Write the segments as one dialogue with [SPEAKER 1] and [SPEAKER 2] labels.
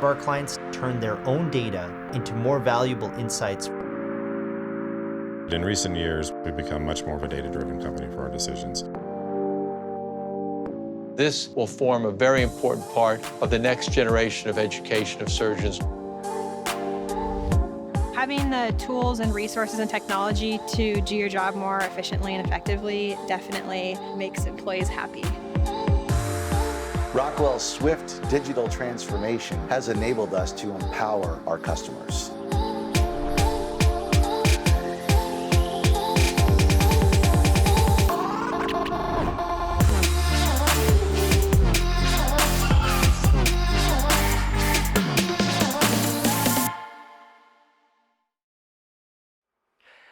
[SPEAKER 1] our clients turn their own data into more valuable insights.
[SPEAKER 2] In recent years, we've become much more of a data-driven company for our decisions.
[SPEAKER 3] This will form a very important part of the next generation of education of surgeons.
[SPEAKER 4] Having the tools and resources and technology to do your job more efficiently and effectively definitely makes employees happy.
[SPEAKER 5] Rockwell's swift digital transformation has enabled us to empower our customers.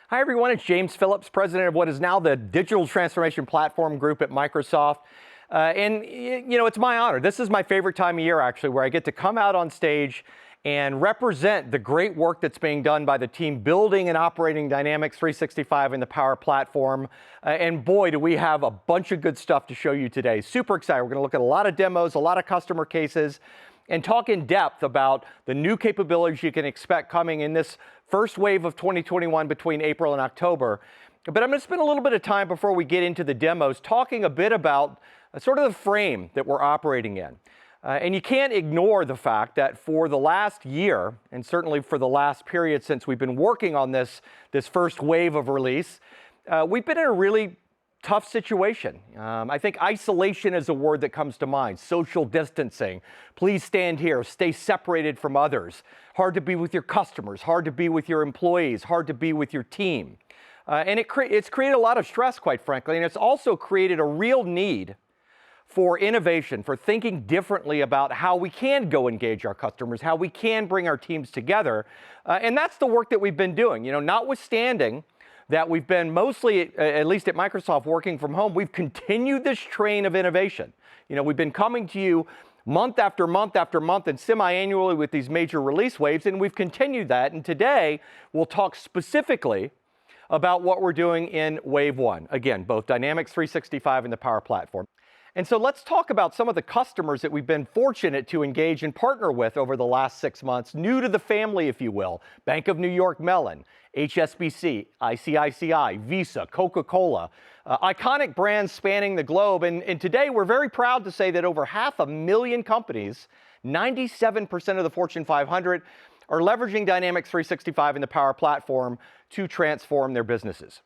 [SPEAKER 6] Hi everyone, it's James Phillips, president of what is now the Digital Transformation Platform Group at Microsoft. And you know, it's my honor. This is my favorite time of year actually, where I get to come out on stage and represent the great work that's being done by the team building and operating Dynamics 365 in the Power Platform. And boy, do we have a bunch of good stuff to show you today. Super excited. We're going to look at a lot of demos, a lot of customer cases, and talk in depth about the new capabilities you can expect coming in this first wave of 2021 between April and October. But I'm going to spend a little bit of time before we get into the demos talking a bit about sort of the frame that we're operating in. And you can't ignore the fact that for the last year, and certainly for the last period since we've been working on this first wave of release, we've been in a really tough situation. I think isolation is a word that comes to mind. Social distancing. Please stand here. Stay separated from others. Hard to be with your customers. Hard to be with your employees. Hard to be with your team. And it's created a lot of stress, quite frankly. And it's also created a real need for innovation, for thinking differently about how we can go engage our customers, how we can bring our teams together. And that's the work that we've been doing. You know, notwithstanding that we've been mostly, at least at Microsoft, working from home, we've continued this train of innovation. You know, we've been coming to you month after month after month and semi-annually with these major release waves, and we've continued that. And today, we'll talk specifically about what we're doing in Wave 1. Again, both Dynamics 365 and the Power Platform. And so let's talk about some of the customers that we've been fortunate to engage and partner with over the last 6 months, new to the family, if you will. Bank of New York Mellon, HSBC, ICICI, Visa, Coca-Cola, iconic brands spanning the globe. And today we're very proud to say that over 500,000 companies, 97% of the Fortune 500, are leveraging Dynamics 365 in the Power Platform to transform their businesses.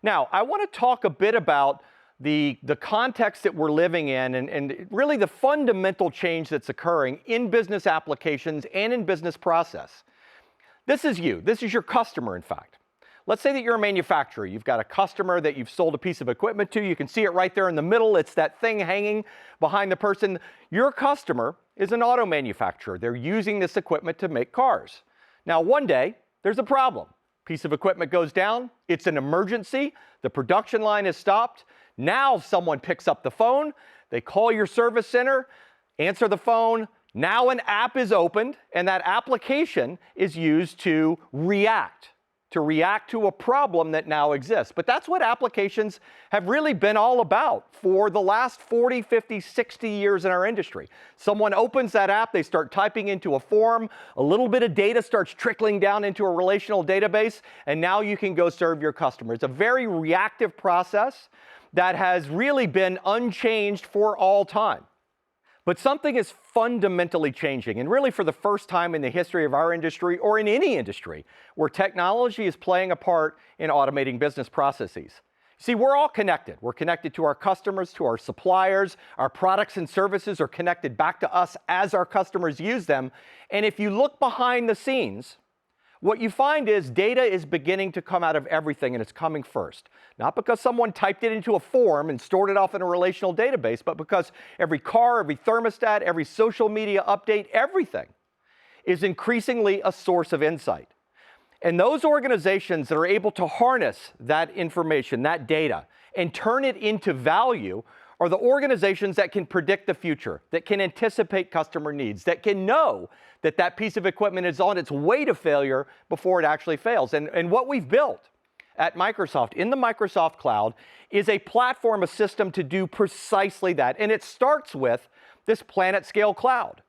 [SPEAKER 6] Now, I want to talk a bit about the context that we're living in and really the fundamental change that's occurring in business applications and in business process. This is you. This is your customer, in fact. Let's say that you're a manufacturer. You've got a customer that you've sold a piece of equipment to. You can see it right there in the middle. It's that thing hanging behind the person. Your customer is an auto manufacturer. They're using this equipment to make cars. Now, one day, there's a problem. Piece of equipment goes down. It's an emergency. The production line is stopped. Now someone picks up the phone. They call your service center, answer the phone. Now an app is opened, and that application is used to react to a problem that now exists. But that's what applications have really been all about for the last 40, 50, 60 years in our industry. Someone opens that app, they start typing into a form, a little bit of data starts trickling down into a relational database, and now you can go serve your customer. It's a very reactive process that has really been unchanged for all time. But something is fundamentally changing, and really for the first time in the history of our industry, or in any industry, where technology is playing a part in automating business processes. See, we're all connected. We're connected to our customers, to our suppliers. Our products and services are connected back to us as our customers use them. And if you look behind the scenes, what you find is data is beginning to come out of everything, and it's coming first. Not because someone typed it into a form and stored it off in a relational database, but because every car, every thermostat, every social media update, everything is increasingly a source of insight. And those organizations that are able to harness that information, that data, and turn it into value are the organizations that can predict the future, that can anticipate customer needs, that can know that that piece of equipment is on its way to failure before it actually fails. And what we've built at Microsoft, in the Microsoft Cloud, is a platform, a system to do precisely that. And it starts with this planet-scale cloud.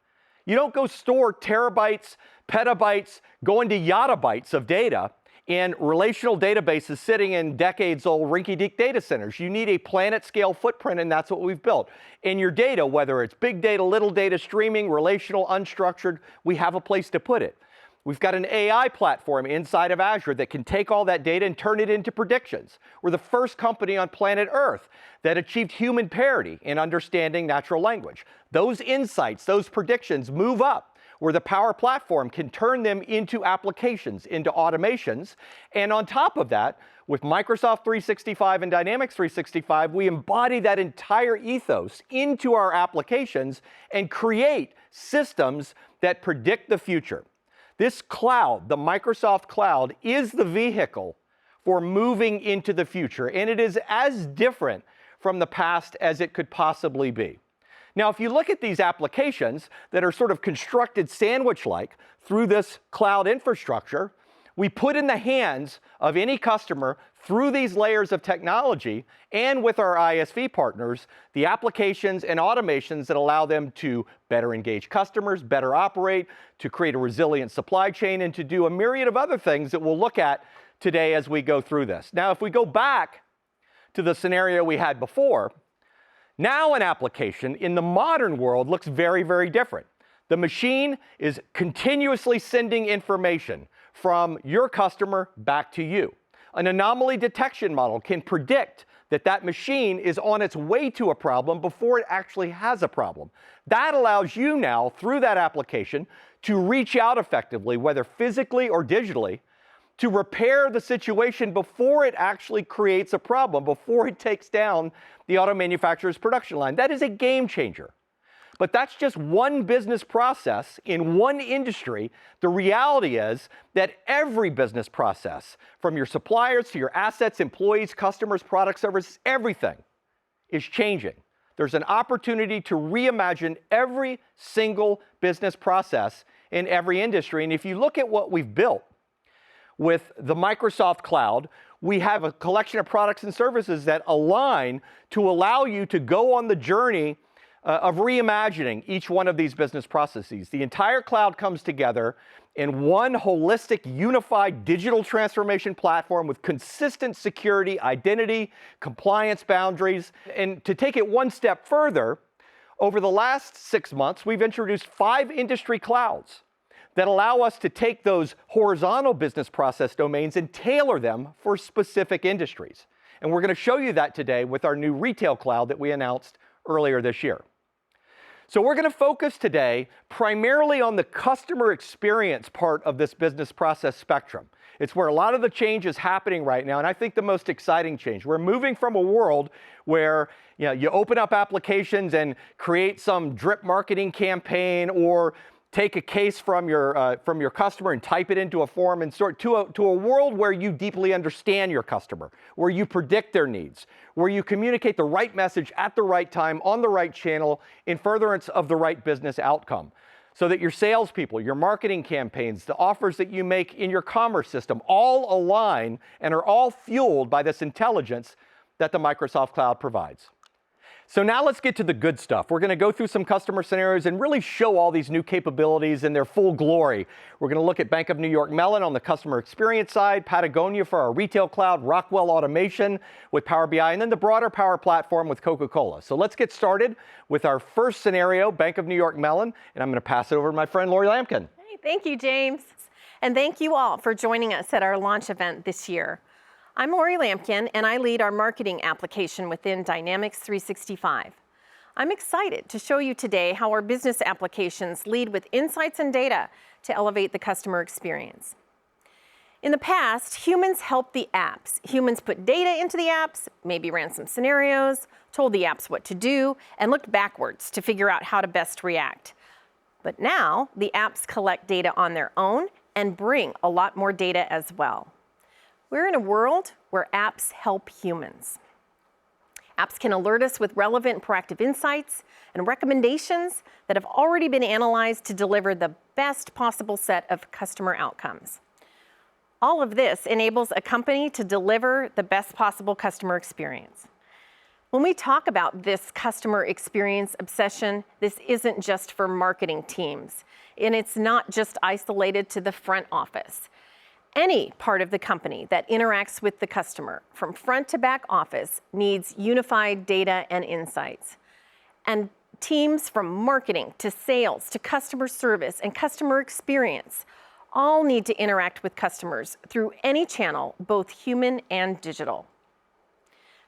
[SPEAKER 6] You don't go store terabytes, petabytes, go into yottabytes of data in relational databases sitting in decades-old rinky-dink data centers. You need a planet-scale footprint, and that's what we've built. In your data, whether it's big data, little data, streaming, relational, unstructured, we have a place to put it. We've got an AI platform inside of Azure that can take all that data and turn it into predictions. We're the first company on planet Earth that achieved human parity in understanding natural language. Those insights, those predictions move up, where the Power Platform can turn them into applications, into automations. And on top of that, with Microsoft 365 and Dynamics 365, we embody that entire ethos into our applications and create systems that predict the future. This cloud, the Microsoft Cloud, is the vehicle for moving into the future, and it is as different from the past as it could possibly be. Now, if you look at these applications that are sort of constructed sandwich-like through this cloud infrastructure, we put in the hands of any customer through these layers of technology and with our ISV partners, the applications and automations that allow them to better engage customers, better operate, to create a resilient supply chain, and to do a myriad of other things that we'll look at today as we go through this. Now, if we go back to the scenario we had before, now an application in the modern world looks very, very different. The machine is continuously sending information from your customer back to you. An anomaly detection model can predict that that machine is on its way to a problem before it actually has a problem. That allows you now, through that application, to reach out effectively, whether physically or digitally, to repair the situation before it actually creates a problem, before it takes down the auto manufacturer's production line. That is a game changer. But that's just one business process in one industry. The reality is that every business process, from your suppliers to your assets, employees, customers, products, services, everything is changing. There's an opportunity to reimagine every single business process in every industry. And if you look at what we've built with the Microsoft Cloud, we have a collection of products and services that align to allow you to go on the journey of reimagining each one of these business processes. The entire cloud comes together in one holistic, unified digital transformation platform with consistent security, identity, compliance boundaries. And to take it one step further, over the last 6 months, we've introduced 5 industry clouds that allow us to take those horizontal business process domains and tailor them for specific industries. And we're going to show you that today with our new retail cloud that we announced earlier this year. So we're going to focus today primarily on the customer experience part of this business process spectrum. It's where a lot of the change is happening right now, and I think the most exciting change. We're moving from a world where you open up applications and create some drip marketing campaign, or take a case from your customer and type it into a form, and sort to a world where you deeply understand your customer, where you predict their needs, where you communicate the right message at the right time on the right channel in furtherance of the right business outcome, so that your salespeople, your marketing campaigns, the offers that you make in your commerce system all align and are all fueled by this intelligence that the Microsoft Cloud provides. So now let's get to the good stuff. We're going to go through some customer scenarios and really show all these new capabilities in their full glory. We're going to look at Bank of New York Mellon on the customer experience side, Patagonia for our retail cloud, Rockwell Automation with Power BI, and then the broader Power Platform with Coca-Cola. So let's get started with our first scenario, Bank of New York Mellon, and I'm going to pass it over to my friend Lori Lampkin.
[SPEAKER 7] Hey, thank you, James. And thank you all for joining us at our launch event this year. I'm Lori Lampkin, and I lead our marketing application within Dynamics 365. I'm excited to show you today how our business applications lead with insights and data to elevate the customer experience. In the past, humans helped the apps. Humans put data into the apps, maybe ran some scenarios, told the apps what to do, and looked backwards to figure out how to best react. But now, the apps collect data on their own and bring a lot more data as well. We're in a world where apps help humans. Apps can alert us with relevant proactive insights and recommendations that have already been analyzed to deliver the best possible set of customer outcomes. All of this enables a company to deliver the best possible customer experience. When we talk about this customer experience obsession, this isn't just for marketing teams, and it's not just isolated to the front office. Any part of the company that interacts with the customer, from front to back office, needs unified data and insights. And teams from marketing to sales to customer service and customer experience all need to interact with customers through any channel, both human and digital.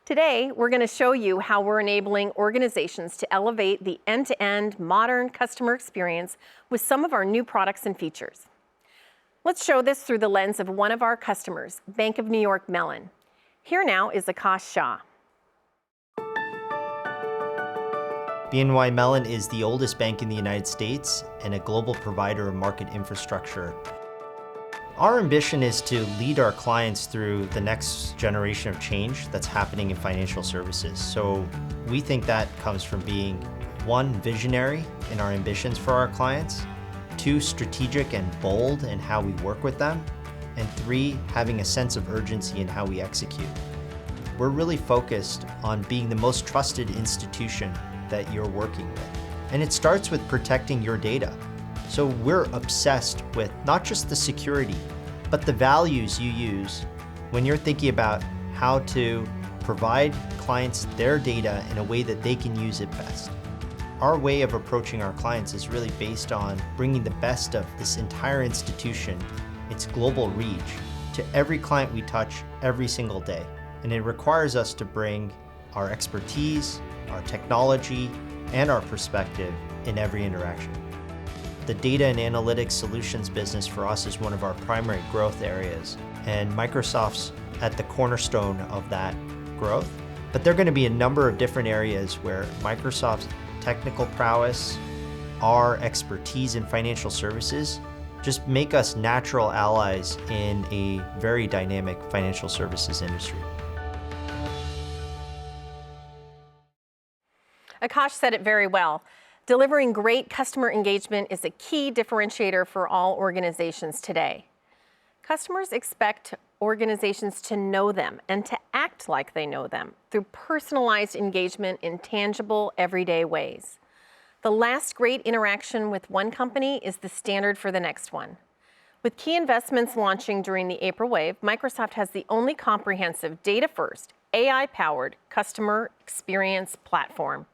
[SPEAKER 7] Today, we're going to show you how we're enabling organizations to elevate the end-to-end modern customer experience with some of our new products and features. Let's show this through the lens of one of our customers, Bank of New York Mellon. Here now is Akash Shah.
[SPEAKER 1] BNY Mellon is the oldest bank in the United States and a global provider of market infrastructure. Our ambition is to lead our clients through the next generation of change that's happening in financial services. So we think that comes from being, one, visionary in our ambitions for our clients, two, strategic and bold in how we work with them, and three, having a sense of urgency in how we execute. We're really focused on being the most trusted institution that you're working with. And it starts with protecting your data. So we're obsessed with not just the security, but the values you use when you're thinking about how to provide clients their data in a way that they can use it best. Our way of approaching our clients is really based on bringing the best of this entire institution, its global reach, to every client we touch every single day. And it requires us to bring our expertise, our technology, and our perspective in every interaction. The data and analytics solutions business for us is one of our primary growth areas, and Microsoft's at the cornerstone of that growth. But there are going to be a number of different areas where Microsoft's technical prowess, our expertise in financial services, just make us natural allies in a very dynamic financial services industry.
[SPEAKER 7] Akash said it very well. Delivering great customer engagement is a key differentiator for all organizations today. Customers expect organizations to know them and to act like they know them through personalized engagement in tangible, everyday ways. The last great interaction with one company is the standard for the next one. With key investments launching during the April wave, Microsoft has the only comprehensive data-first, AI-powered customer experience platform.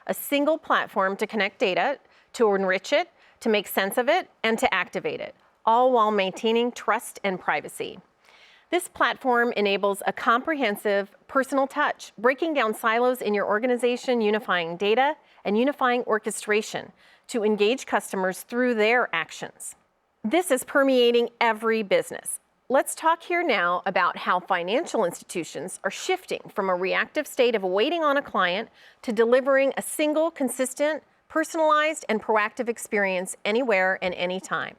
[SPEAKER 7] A single platform to connect data, to enrich it, to make sense of it, and to activate it, all while maintaining trust and privacy. This platform enables a comprehensive, personal touch, breaking down silos in your organization, unifying data, and unifying orchestration to engage customers through their actions. This is permeating every business. Let's talk here now about how financial institutions are shifting from a reactive state of waiting on a client to delivering a single, consistent, personalized, and proactive experience anywhere and anytime.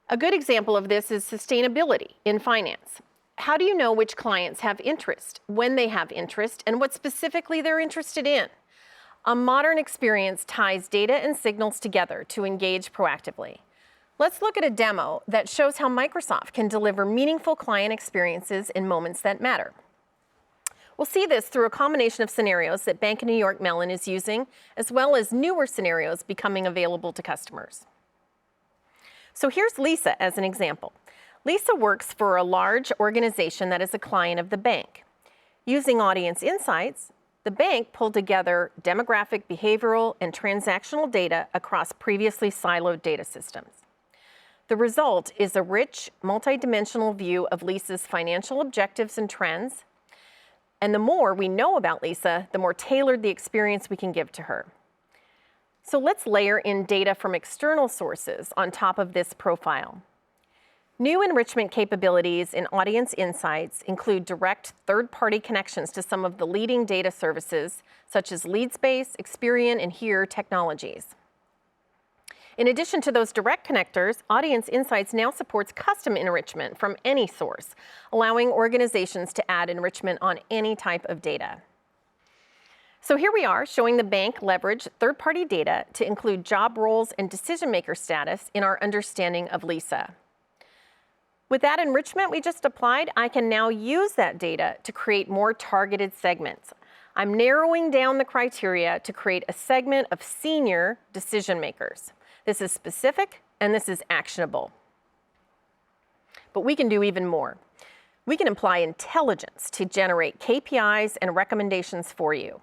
[SPEAKER 7] A good example of this is sustainability in finance. How do you know which clients have interest, when they have interest, and what specifically they're interested in? A modern experience ties data and signals together to engage proactively. Let's look at a demo that shows how Microsoft can deliver meaningful client experiences in moments that matter. We'll see this through a combination of scenarios that Bank of New York Mellon is using, as well as newer scenarios becoming available to customers. So here's Lisa as an example. Lisa works for a large organization that is a client of the bank. Using audience insights, the bank pulled together demographic, behavioral, and transactional data across previously siloed data systems. The result is a rich, multidimensional view of Lisa's financial objectives and trends. And the more we know about Lisa, the more tailored the experience we can give to her. So let's layer in data from external sources on top of this profile. New enrichment capabilities in Audience Insights include direct third-party connections to some of the leading data services, such as LeadSpace, Experian, and Here technologies. In addition to those direct connectors, Audience Insights now supports custom enrichment from any source, allowing organizations to add enrichment on any type of data. So here we are showing the bank leverage third-party data to include job roles and decision-maker status in our understanding of Lisa. With that enrichment we just applied, I can now use that data to create more targeted segments. I'm narrowing down the criteria to create a segment of senior decision makers. This is specific and this is actionable. But we can do even more. We can apply intelligence to generate KPIs and recommendations for you.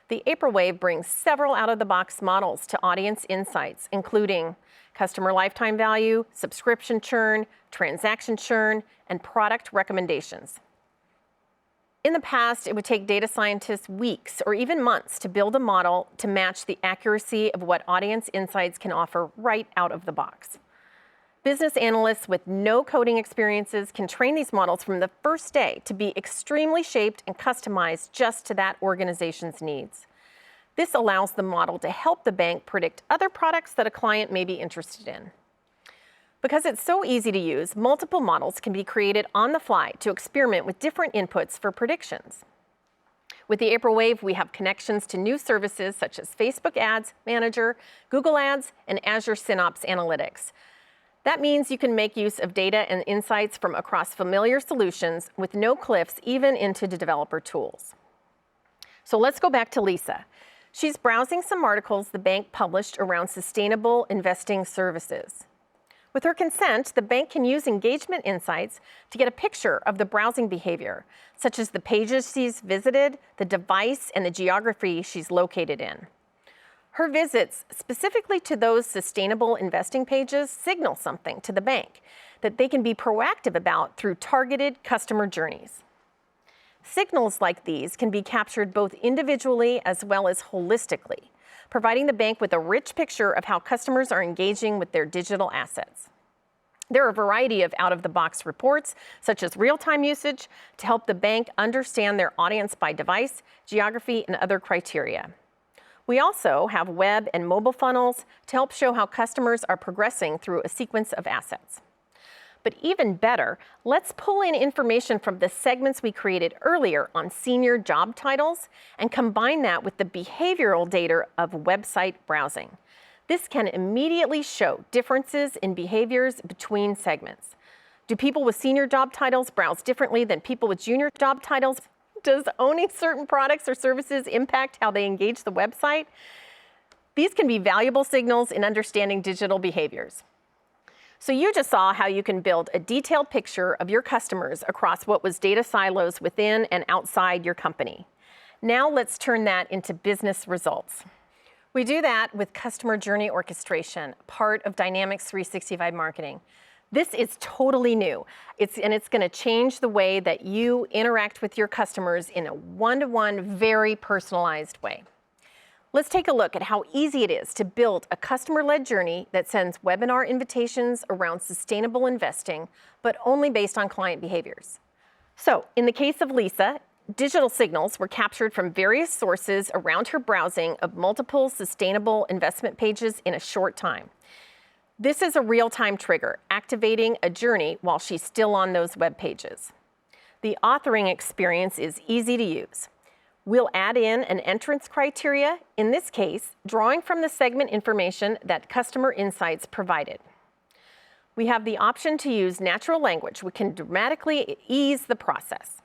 [SPEAKER 7] The April Wave brings several out-of-the-box models to audience insights, including customer lifetime value, subscription churn, transaction churn, and product recommendations. In the past, it would take data scientists weeks or even months to build a model to match the accuracy of what audience insights can offer right out of the box. Business analysts with no coding experiences can train these models from the first day to be extremely shaped and customized just to that organization's needs. This allows the model to help the bank predict other products that a client may be interested in. Because it's so easy to use, multiple models can be created on the fly to experiment with different inputs for predictions. With the April Wave, we have connections to new services such as Facebook Ads Manager, Google Ads, and Azure Synapse Analytics. That means you can make use of data and insights from across familiar solutions with no cliffs even into the developer tools. So let's go back to Lisa. She's browsing some articles the bank published around sustainable investing services. With her consent, the bank can use engagement insights to get a picture of the browsing behavior, such as the pages she's visited, the device, and the geography she's located in. Her visits, specifically to those sustainable investing pages, signal something to the bank that they can be proactive about through targeted customer journeys. Signals like these can be captured both individually as well as holistically, providing the bank with a rich picture of how customers are engaging with their digital assets. There are a variety of out-of-the-box reports, such as real-time usage, to help the bank understand their audience by device, geography, and other criteria. We also have web and mobile funnels to help show how customers are progressing through a sequence of assets. But even better, let's pull in information from the segments we created earlier on senior job titles and combine that with the behavioral data of website browsing. This can immediately show differences in behaviors between segments. Do people with senior job titles browse differently than people with junior job titles? Does owning certain products or services impact how they engage the website? These can be valuable signals in understanding digital behaviors. So you just saw how you can build a detailed picture of your customers across what was data silos within and outside your company. Now let's turn that into business results. We do that with customer journey orchestration, part of Dynamics 365 marketing. This is totally new. It's going to change the way that you interact with your customers in a one-to-one, very personalized way. Let's take a look at how easy it is to build a customer-led journey that sends webinar invitations around sustainable investing, but only based on client behaviors. So, in the case of Lisa, digital signals were captured from various sources around her browsing of multiple sustainable investment pages in a short time. This is a real-time trigger, activating a journey while she's still on those web pages. The authoring experience is easy to use. We'll add in an entrance criteria, in this case, drawing from the segment information that Customer Insights provided. We have the option to use natural language, which can dramatically ease the process.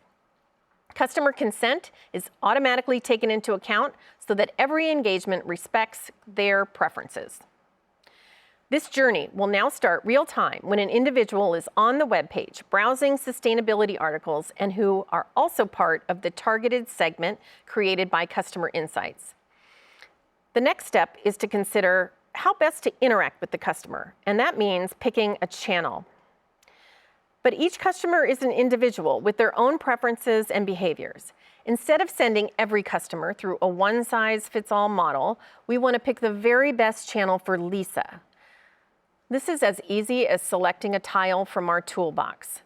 [SPEAKER 7] Customer consent is automatically taken into account so that every engagement respects their preferences. This journey will now start real time when an individual is on the web page browsing sustainability articles and who are also part of the targeted segment created by Customer Insights. The next step is to consider how best to interact with the customer, and that means picking a channel. But each customer is an individual with their own preferences and behaviors. Instead of sending every customer through a one-size-fits-all model, we want to pick the very best channel for Lisa. This is as easy as selecting a tile from our toolbox.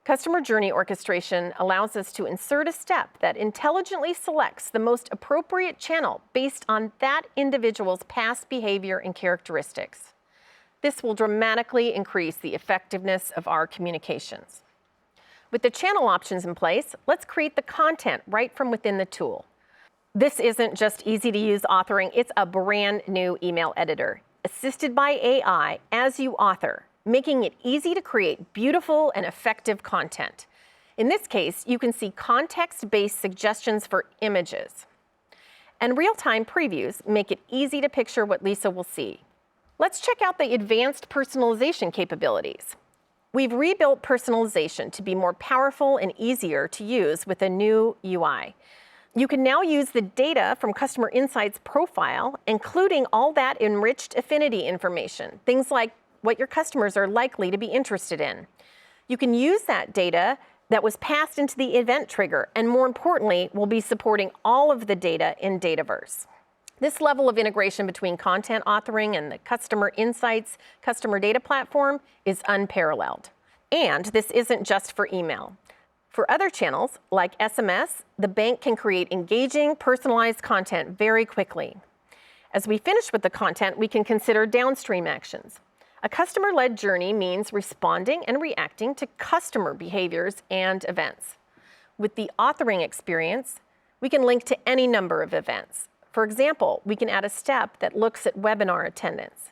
[SPEAKER 7] Customer journey orchestration allows us to insert a step that intelligently selects the most appropriate channel based on that individual's past behavior and characteristics. This will dramatically increase the effectiveness of our communications. With the channel options in place, let's create the content right from within the tool. This isn't just easy-to-use authoring, it's a brand new email editor, assisted by AI as you author, making it easy to create beautiful and effective content. In this case, you can see context-based suggestions for images. And real-time previews make it easy to picture what Lisa will see. Let's check out the advanced personalization capabilities. We've rebuilt personalization to be more powerful and easier to use with a new UI. You can now use the data from Customer Insights profile, including all that enriched affinity information, things like what your customers are likely to be interested in. You can use that data that was passed into the event trigger, and more importantly, will be supporting all of the data in Dataverse. This level of integration between content authoring and the Customer Insights customer data platform is unparalleled. And this isn't just for email. For other channels, like SMS, the bank can create engaging, personalized content very quickly. As we finish with the content, we can consider downstream actions. A customer-led journey means responding and reacting to customer behaviors and events. With the authoring experience, we can link to any number of events. For example, we can add a step that looks at webinar attendance.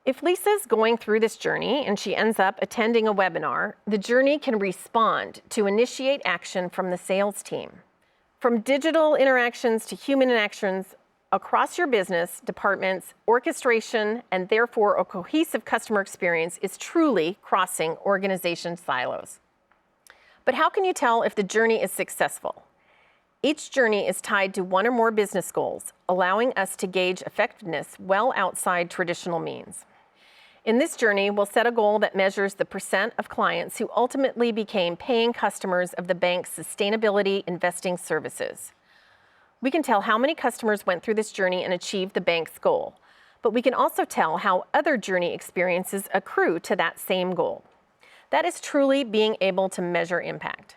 [SPEAKER 7] If Lisa's going through this journey and she ends up attending a webinar, the journey can respond to initiate action from the sales team. From digital interactions to human interactions across your business departments, orchestration, and therefore a cohesive customer experience is truly crossing organization silos. But how can you tell if the journey is successful? Each journey is tied to one or more business goals, allowing us to gauge effectiveness well outside traditional means. In this journey, we'll set a goal that measures the % of clients who ultimately became paying customers of the bank's sustainability investing services. We can tell how many customers went through this journey and achieved the bank's goal, but we can also tell how other journey experiences accrue to that same goal. That is truly being able to measure impact.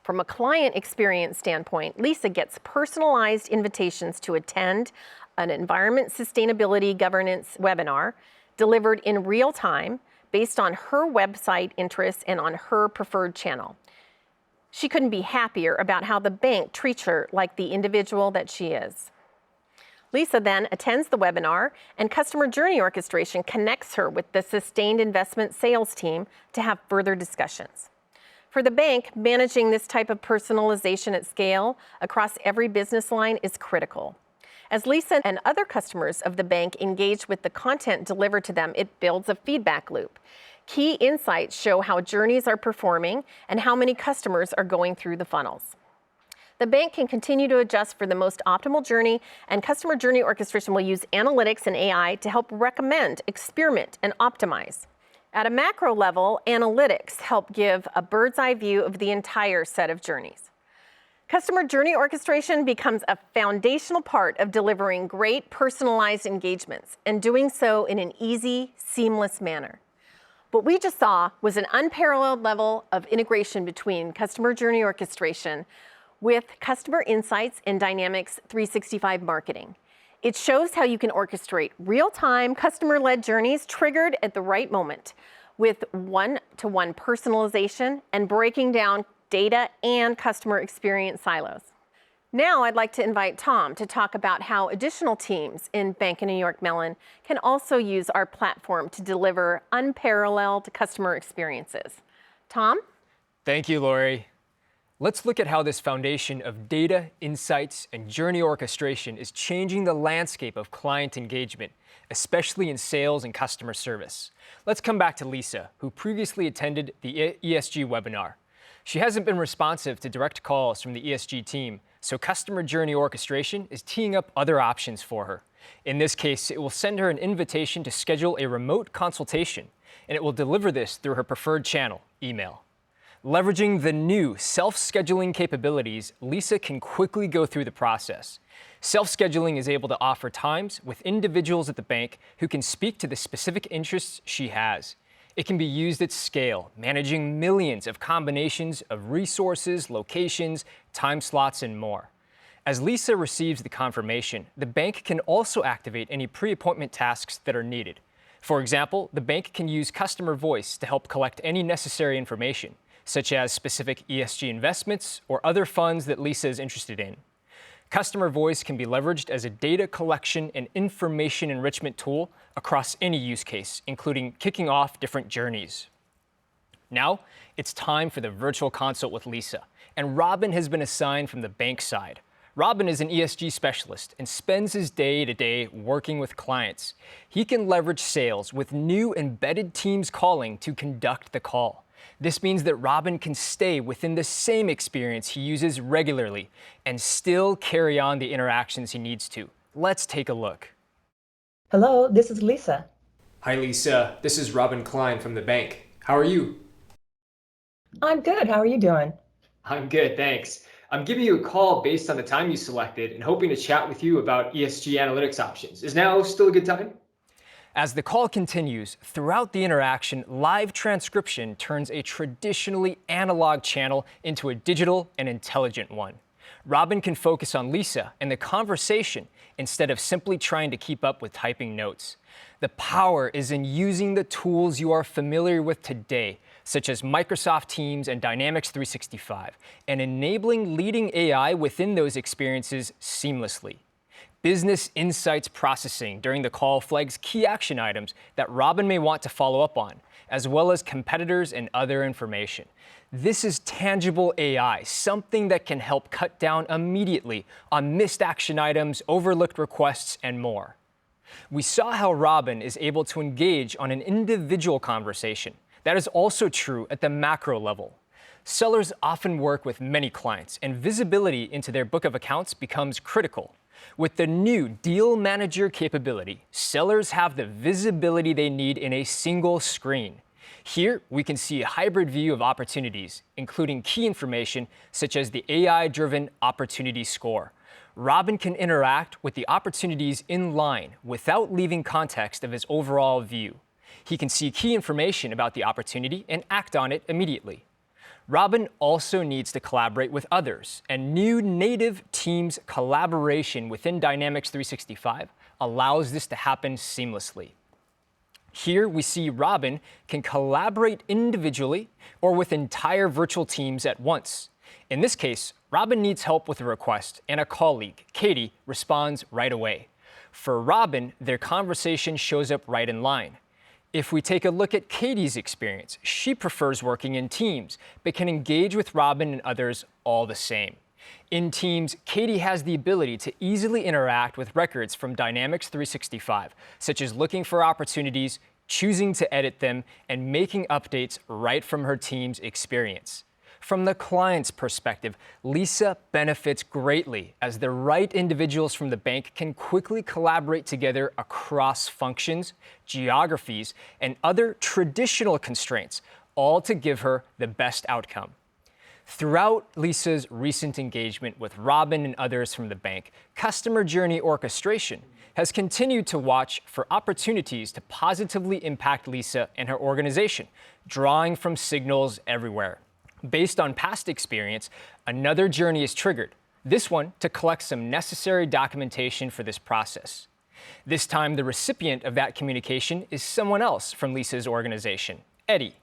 [SPEAKER 7] From a client experience standpoint, Lisa gets personalized invitations to attend an environment sustainability governance webinar delivered in real time based on her website interests and on her preferred channel. She couldn't be happier about how the bank treats her like the individual that she is. Lisa then attends the webinar, and customer journey orchestration connects her with the sustained investment sales team to have further discussions. For the bank, managing this type of personalization at scale across every business line is critical. As Lisa and other customers of the bank engage with the content delivered to them, it builds a feedback loop. Key insights show how journeys are performing and how many customers are going through the funnels. The bank can continue to adjust for the most optimal journey, and customer journey orchestration will use analytics and AI to help recommend, experiment, and optimize. At a macro level, analytics help give a bird's eye view of the entire set of journeys. Customer journey orchestration becomes a foundational part of delivering great personalized engagements and doing so in an easy, seamless manner. What we just saw was an unparalleled level of integration between customer journey orchestration with customer insights and Dynamics 365 marketing. It shows how you can orchestrate real-time customer-led journeys triggered at the right moment with one-to-one personalization and breaking down data and customer experience silos. Now I'd like to invite Tom to talk about how additional teams in Bank of New York Mellon can also use our platform to deliver unparalleled customer experiences. Tom?
[SPEAKER 8] Thank you, Lori. Let's look at how this foundation of data, insights, and journey orchestration is changing the landscape of client engagement, especially in sales and customer service. Let's come back to Lisa, who previously attended the ESG webinar. She hasn't been responsive to direct calls from the ESG team, so customer journey orchestration is teeing up other options for her. In this case, it will send her an invitation to schedule a remote consultation, and it will deliver this through her preferred channel, email. Leveraging the new self-scheduling capabilities, Lisa can quickly go through the process. Self-scheduling is able to offer times with individuals at the bank who can speak to the specific interests she has. It can be used at scale, managing millions of combinations of resources, locations, time slots, and more. As Lisa receives the confirmation, the bank can also activate any pre-appointment tasks that are needed. For example, the bank can use customer voice to help collect any necessary information, such as specific ESG investments or other funds that Lisa is interested in. Customer voice can be leveraged as a data collection and information enrichment tool across any use case, including kicking off different journeys. Now, it's time for the virtual consult with Lisa, and Robin has been assigned from the bank side. Robin is an ESG specialist and spends his day-to-day working with clients. He can leverage sales with new embedded teams calling to conduct the call. This means that Robin can stay within the same experience he uses regularly and still carry on the interactions he needs to. Let's take a look.
[SPEAKER 9] Hello, this is Lisa.
[SPEAKER 8] Hi, Lisa. This is Robin Klein from the bank. How are you?
[SPEAKER 9] I'm good. How are you doing?
[SPEAKER 8] I'm good, thanks. I'm giving you a call based on the time you selected and hoping to chat with you about ESG analytics options. Is now still a good time? As the call continues, throughout the interaction, live transcription turns a traditionally analog channel into a digital and intelligent one. Robin can focus on Lisa and the conversation instead of simply trying to keep up with typing notes. The power is in using the tools you are familiar with today, such as Microsoft Teams and Dynamics 365, and enabling leading AI within those experiences seamlessly. Business insights processing during the call flags key action items that Robin may want to follow up on, as well as competitors and other information. This is tangible AI, something that can help cut down immediately on missed action items, overlooked requests, and more. We saw how Robin is able to engage on an individual conversation. That is also true at the macro level. Sellers often work with many clients, and visibility into their book of accounts becomes critical. With the new Deal Manager capability, sellers have the visibility they need in a single screen. Here, we can see a hybrid view of opportunities, including key information such as the AI-driven opportunity score. Robin can interact with the opportunities in line without leaving context of his overall view. He can see key information about the opportunity and act on it immediately. Robin also needs to collaborate with others, and new native Teams collaboration within Dynamics 365 allows this to happen seamlessly. Here we see Robin can collaborate individually or with entire virtual teams at once. In this case, Robin needs help with a request, and a colleague, Katie, responds right away. For Robin, their conversation shows up right in line. If we take a look at Katie's experience, she prefers working in teams, but can engage with Robin and others all the same. In Teams, Katie has the ability to easily interact with records from Dynamics 365, such as looking for opportunities, choosing to edit them, and making updates right from her Teams experience. From the client's perspective, Lisa benefits greatly as the right individuals from the bank can quickly collaborate together across functions, geographies, and other traditional constraints, all to give her the best outcome. Throughout Lisa's recent engagement with Robin and others from the bank, customer journey orchestration has continued to watch for opportunities to positively impact Lisa and her organization, drawing from signals everywhere. Based on past experience, another journey is triggered, this one to collect some necessary documentation for this process. This time, the recipient of that communication is someone else from Lisa's organization, Eddie.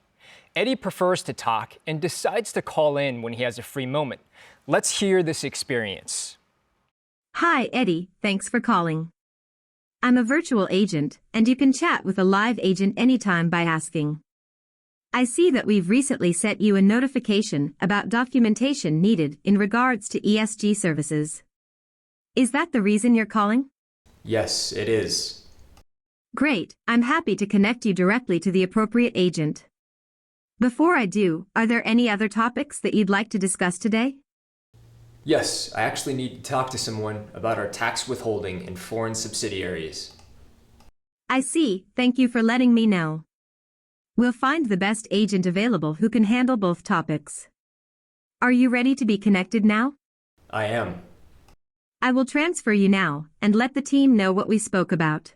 [SPEAKER 8] Eddie prefers to talk and decides to call in when he has a free moment. Let's hear this experience.
[SPEAKER 10] Hi, Eddie. Thanks for calling. I'm a virtual agent, and you can chat with a live agent anytime by asking. I see that we've recently sent you a notification about documentation needed in regards to ESG services. Is that the reason you're calling?
[SPEAKER 8] Yes, it is.
[SPEAKER 10] Great. I'm happy to connect you directly to the appropriate agent. Before I do, are there any other topics that you'd like to discuss today?
[SPEAKER 8] Yes, I actually need to talk to someone about our tax withholding in foreign subsidiaries.
[SPEAKER 10] I see. Thank you for letting me know. We'll find the best agent available who can handle both topics. Are you ready to be connected now?
[SPEAKER 8] I am.
[SPEAKER 10] I will transfer you now and let the team know what we spoke about.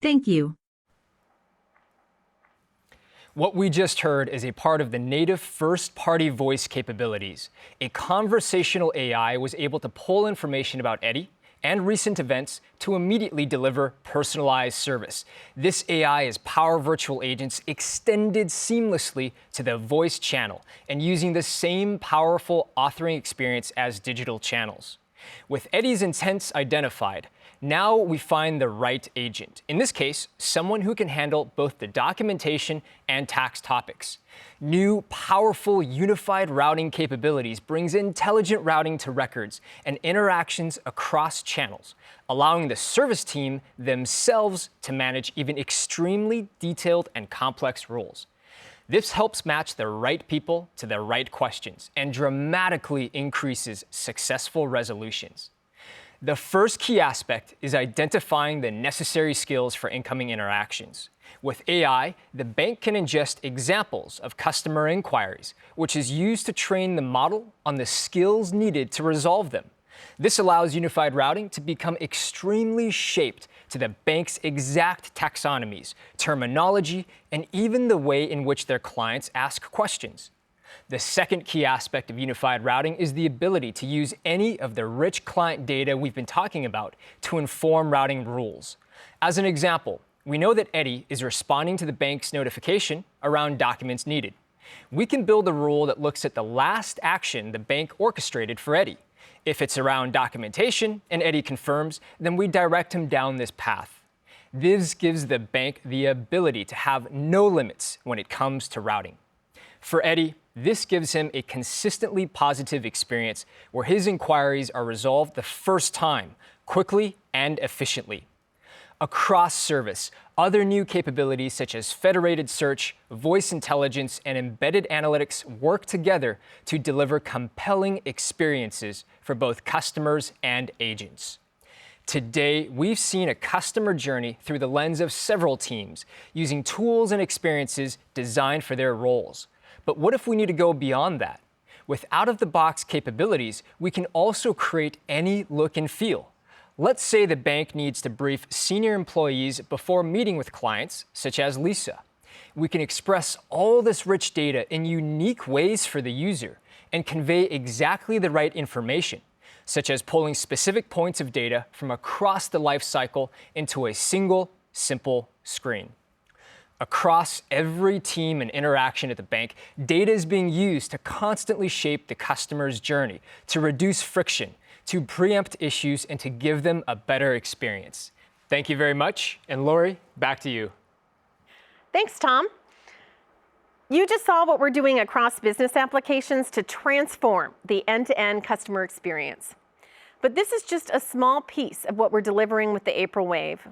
[SPEAKER 10] Thank you.
[SPEAKER 8] What we just heard is a part of the native first-party voice capabilities. A conversational AI was able to pull information about Eddie and recent events to immediately deliver personalized service. This AI is Power Virtual Agents extended seamlessly to the voice channel and using the same powerful authoring experience as digital channels. With Eddie's intents identified, Now we find the right agent. In this case, someone who can handle both the documentation and tax topics. New, powerful, unified routing capabilities brings intelligent routing to records and interactions across channels, allowing the service team themselves to manage even extremely detailed and complex rules. This helps match the right people to the right questions and dramatically increases successful resolutions. The first key aspect is identifying the necessary skills for incoming interactions. With AI, the bank can ingest examples of customer inquiries, which is used to train the model on the skills needed to resolve them. This allows unified routing to become extremely shaped to the bank's exact taxonomies, terminology, and even the way in which their clients ask questions. The second key aspect of unified routing is the ability to use any of the rich client data we've been talking about to inform routing rules. As an example, we know that Eddie is responding to the bank's notification around documents needed. We can build a rule that looks at the last action the bank orchestrated for Eddie. If it's around documentation and Eddie confirms, then we direct him down this path. This gives the bank the ability to have no limits when it comes to routing. For Eddie, this gives him a consistently positive experience where his inquiries are resolved the first time, quickly and efficiently. Across service, other new capabilities such as federated search, voice intelligence, and embedded analytics work together to deliver compelling experiences for both customers and agents. Today, we've seen a customer journey through the lens of several teams, using tools and experiences designed for their roles. But what if we need to go beyond that? With out-of-the-box capabilities, we can also create any look and feel. Let's say the bank needs to brief senior employees before meeting with clients, such as Lisa. We can express all this rich data in unique ways for the user and convey exactly the right information, such as pulling specific points of data from across the life cycle into a single, simple screen. Across every team and interaction at the bank, data is being used to constantly shape the customer's journey, to reduce friction, to preempt issues, and to give them a better experience. Thank you very much. And Lori, back to you.
[SPEAKER 7] Thanks, Tom. You just saw what we're doing across business applications to transform the end-to-end customer experience. But this is just a small piece of what we're delivering with the April Wave.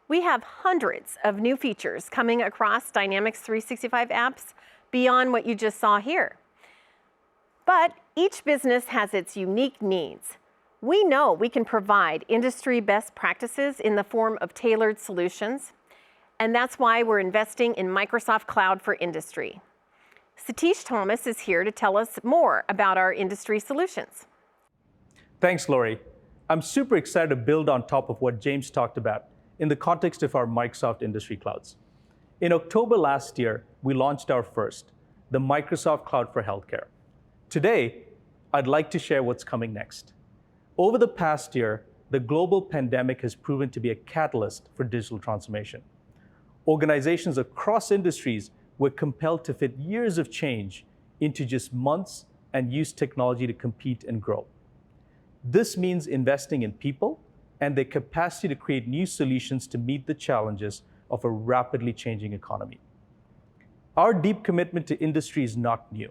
[SPEAKER 7] We have hundreds of new features coming across Dynamics 365 apps beyond what you just saw here. But each business has its unique needs. We know we can provide industry best practices in the form of tailored solutions, and that's why we're investing in Microsoft Cloud for Industry. Satish Thomas is here to tell us more about our industry solutions.
[SPEAKER 11] Thanks, Lori. I'm super excited to build on top of what James talked about in the context of our Microsoft Industry Clouds. In October last year, we launched our first, the Microsoft Cloud for Healthcare. Today, I'd like to share what's coming next. Over the past year, the global pandemic has proven to be a catalyst for digital transformation. Organizations across industries were compelled to fit years of change into just months and use technology to compete and grow. This means investing in people and their capacity to create new solutions to meet the challenges of a rapidly changing economy. Our deep commitment to industry is not new,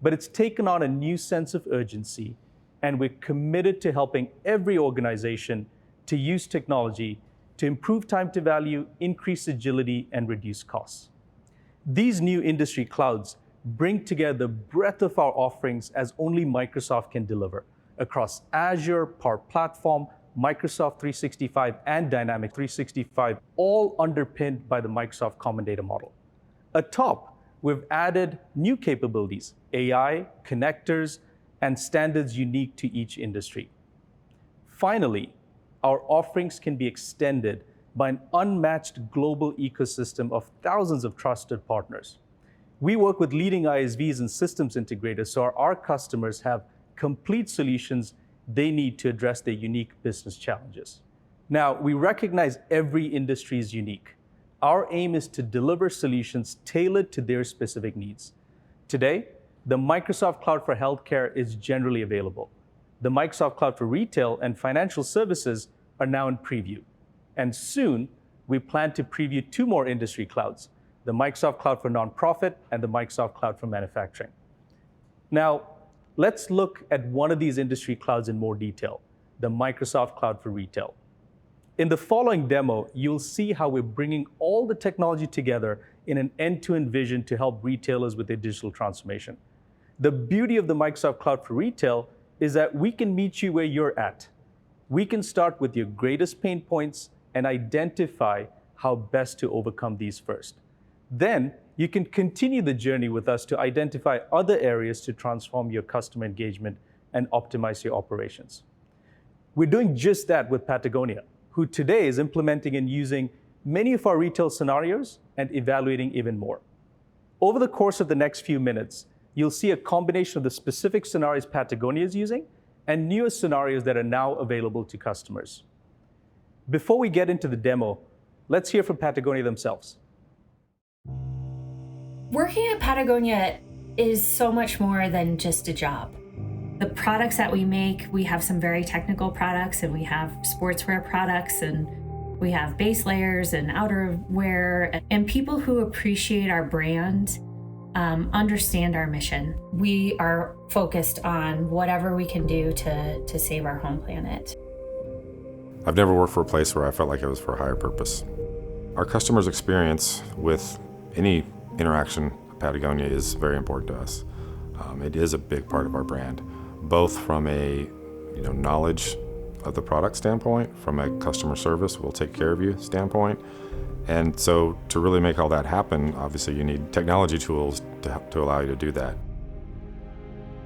[SPEAKER 11] but it's taken on a new sense of urgency, and we're committed to helping every organization to use technology to improve time to value, increase agility, and reduce costs. These new industry clouds bring together the breadth of our offerings as only Microsoft can deliver across Azure, Power Platform, Microsoft 365, and Dynamics 365, all underpinned by the Microsoft Common Data Model. Atop, we've added new capabilities, AI, connectors, and standards unique to each industry. Finally, our offerings can be extended by an unmatched global ecosystem of thousands of trusted partners. We work with leading ISVs and systems integrators so our customers have complete solutions they need to address their unique business challenges. Now, we recognize every industry is unique. Our aim is to deliver solutions tailored to their specific needs. Today, the Microsoft Cloud for Healthcare is generally available. The Microsoft Cloud for Retail and Financial Services are now in preview. And soon, we plan to preview 2 more industry clouds, the Microsoft Cloud for Nonprofit and the Microsoft Cloud for Manufacturing. Now, let's look at one of these industry clouds in more detail, the Microsoft Cloud for Retail. In the following demo, you'll see how we're bringing all the technology together in an end-to-end vision to help retailers with their digital transformation. The beauty of the Microsoft Cloud for Retail is that we can meet you where you're at. We can start with your greatest pain points and identify how best to overcome these first. Then, you can continue the journey with us to identify other areas to transform your customer engagement and optimize your operations. We're doing just that with Patagonia, who today is implementing and using many of our retail scenarios and evaluating even more. Over the course of the next few minutes, you'll see a combination of the specific scenarios Patagonia is using and newer scenarios that are now available to customers. Before we get into the demo, let's hear from Patagonia themselves.
[SPEAKER 12] Working at Patagonia is so much more than just a job. The products that we make, we have some very technical products, and we have sportswear products, and we have base layers and outerwear, and people who appreciate our brand understand our mission. We are focused on whatever we can do to save our home planet.
[SPEAKER 2] I've never worked for a place where I felt like it was for a higher purpose. Our customers' experience with any interaction at Patagonia is very important to us. It is a big part of our brand, both from a knowledge of the product standpoint, from a customer service, we'll take care of you standpoint. And so to really make all that happen, obviously you need technology tools to allow you to do that.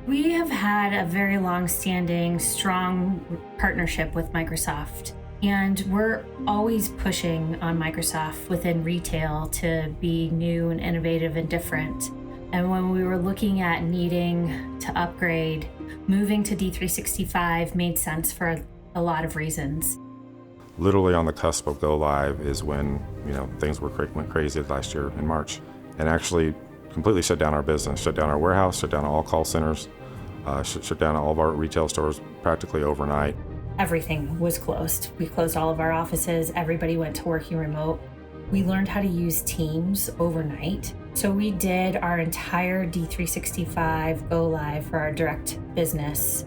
[SPEAKER 12] We have had a very long-standing, strong partnership with Microsoft, and we're always pushing on Microsoft within retail to be new and innovative and different. And when we were looking at needing to upgrade, moving to D365 made sense for a lot of reasons.
[SPEAKER 2] Literally on the cusp of go live is when things went crazy last year in March, and actually completely shut down our business, shut down our warehouse, shut down all call centers, shut down all of our retail stores practically overnight.
[SPEAKER 12] Everything was closed. We closed all of our offices. Everybody went to working remote. We learned how to use Teams overnight. So we did our entire D365 go live for our direct business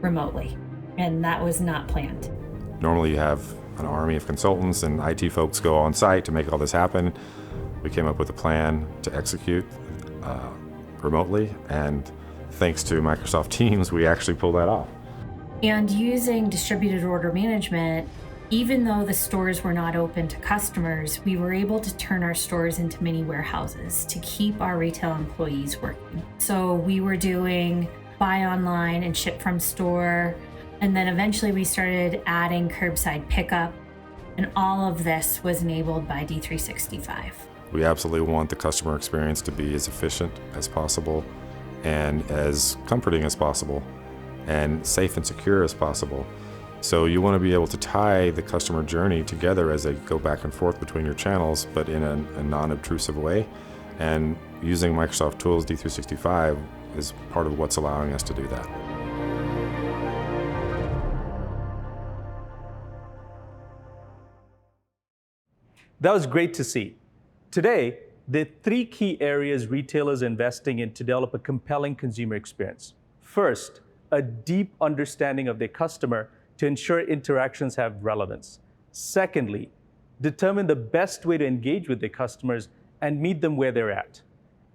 [SPEAKER 12] remotely, and that was not planned.
[SPEAKER 2] Normally you have an army of consultants and IT folks go on site to make all this happen. We came up with a plan to execute remotely, and thanks to Microsoft Teams, we actually pulled that off.
[SPEAKER 12] And using distributed order management, even though the stores were not open to customers, we were able to turn our stores into mini warehouses to keep our retail employees working. So we were doing buy online and ship from store, and then eventually we started adding curbside pickup, and all of this was enabled by D365.
[SPEAKER 2] We absolutely want the customer experience to be as efficient as possible and as comforting as possible and safe and secure as possible. So you want to be able to tie the customer journey together as they go back and forth between your channels, but in a non-obtrusive way. And using Microsoft tools, D365, is part of what's allowing us to do that.
[SPEAKER 11] That was great to see. Today, there are 3 key areas retailers are investing in to develop a compelling consumer experience. First, a deep understanding of their customer to ensure interactions have relevance. Secondly, determine the best way to engage with their customers and meet them where they're at.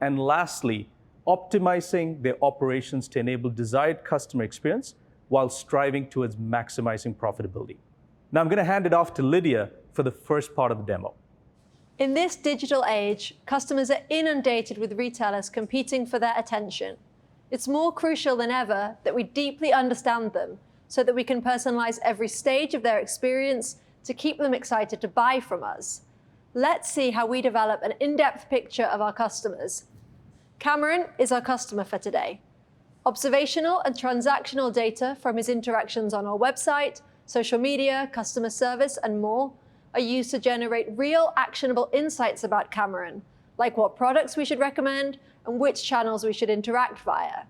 [SPEAKER 11] And lastly, optimizing their operations to enable desired customer experience while striving towards maximizing profitability. Now I'm going to hand it off to Lydia for the first part of the demo.
[SPEAKER 13] In this digital age, customers are inundated with retailers competing for their attention. It's more crucial than ever that we deeply understand them so that we can personalize every stage of their experience to keep them excited to buy from us. Let's see how we develop an in-depth picture of our customers. Cameron is our customer for today. Observational and transactional data from his interactions on our website, social media, customer service, and more are used to generate real actionable insights about Cameron, like what products we should recommend and which channels we should interact via.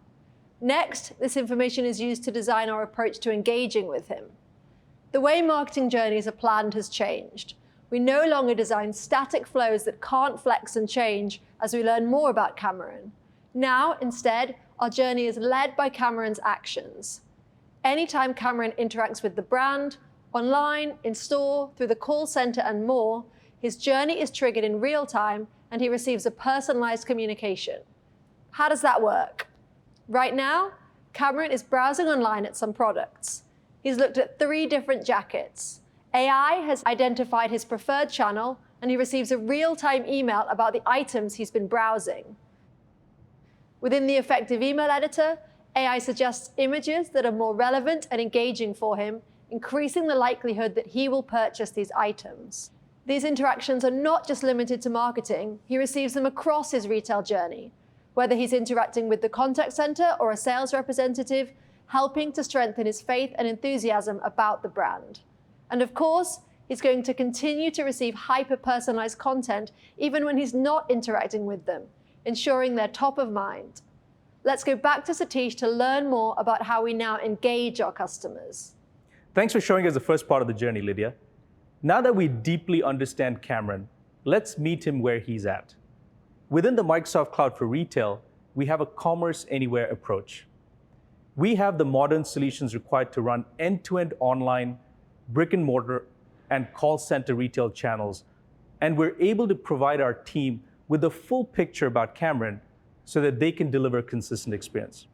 [SPEAKER 13] Next, this information is used to design our approach to engaging with him. The way marketing journeys are planned has changed. We no longer design static flows that can't flex and change as we learn more about Cameron. Now, instead, our journey is led by Cameron's actions. Anytime Cameron interacts with the brand, online, in store, through the call center, and more, his journey is triggered in real time and he receives a personalized communication. How does that work? Right now, Cameron is browsing online at some products. He's looked at 3 different jackets. AI has identified his preferred channel, and he receives a real-time email about the items he's been browsing. Within the effective email editor, AI suggests images that are more relevant and engaging for him, increasing the likelihood that he will purchase these items. These interactions are not just limited to marketing. He receives them across his retail journey, whether he's interacting with the contact center or a sales representative, helping to strengthen his faith and enthusiasm about the brand. And of course, he's going to continue to receive hyper-personalized content even when he's not interacting with them, ensuring they're top of mind. Let's go back to Satish to learn more about how we now engage our customers.
[SPEAKER 11] Thanks for showing us the first part of the journey, Lydia. Now that we deeply understand Cameron, let's meet him where he's at. Within the Microsoft Cloud for Retail, we have a Commerce Anywhere approach. We have the modern solutions required to run end-to-end online, brick and mortar, and call center retail channels, and we're able to provide our team with a full picture about Cameron so that they can deliver a consistent experience.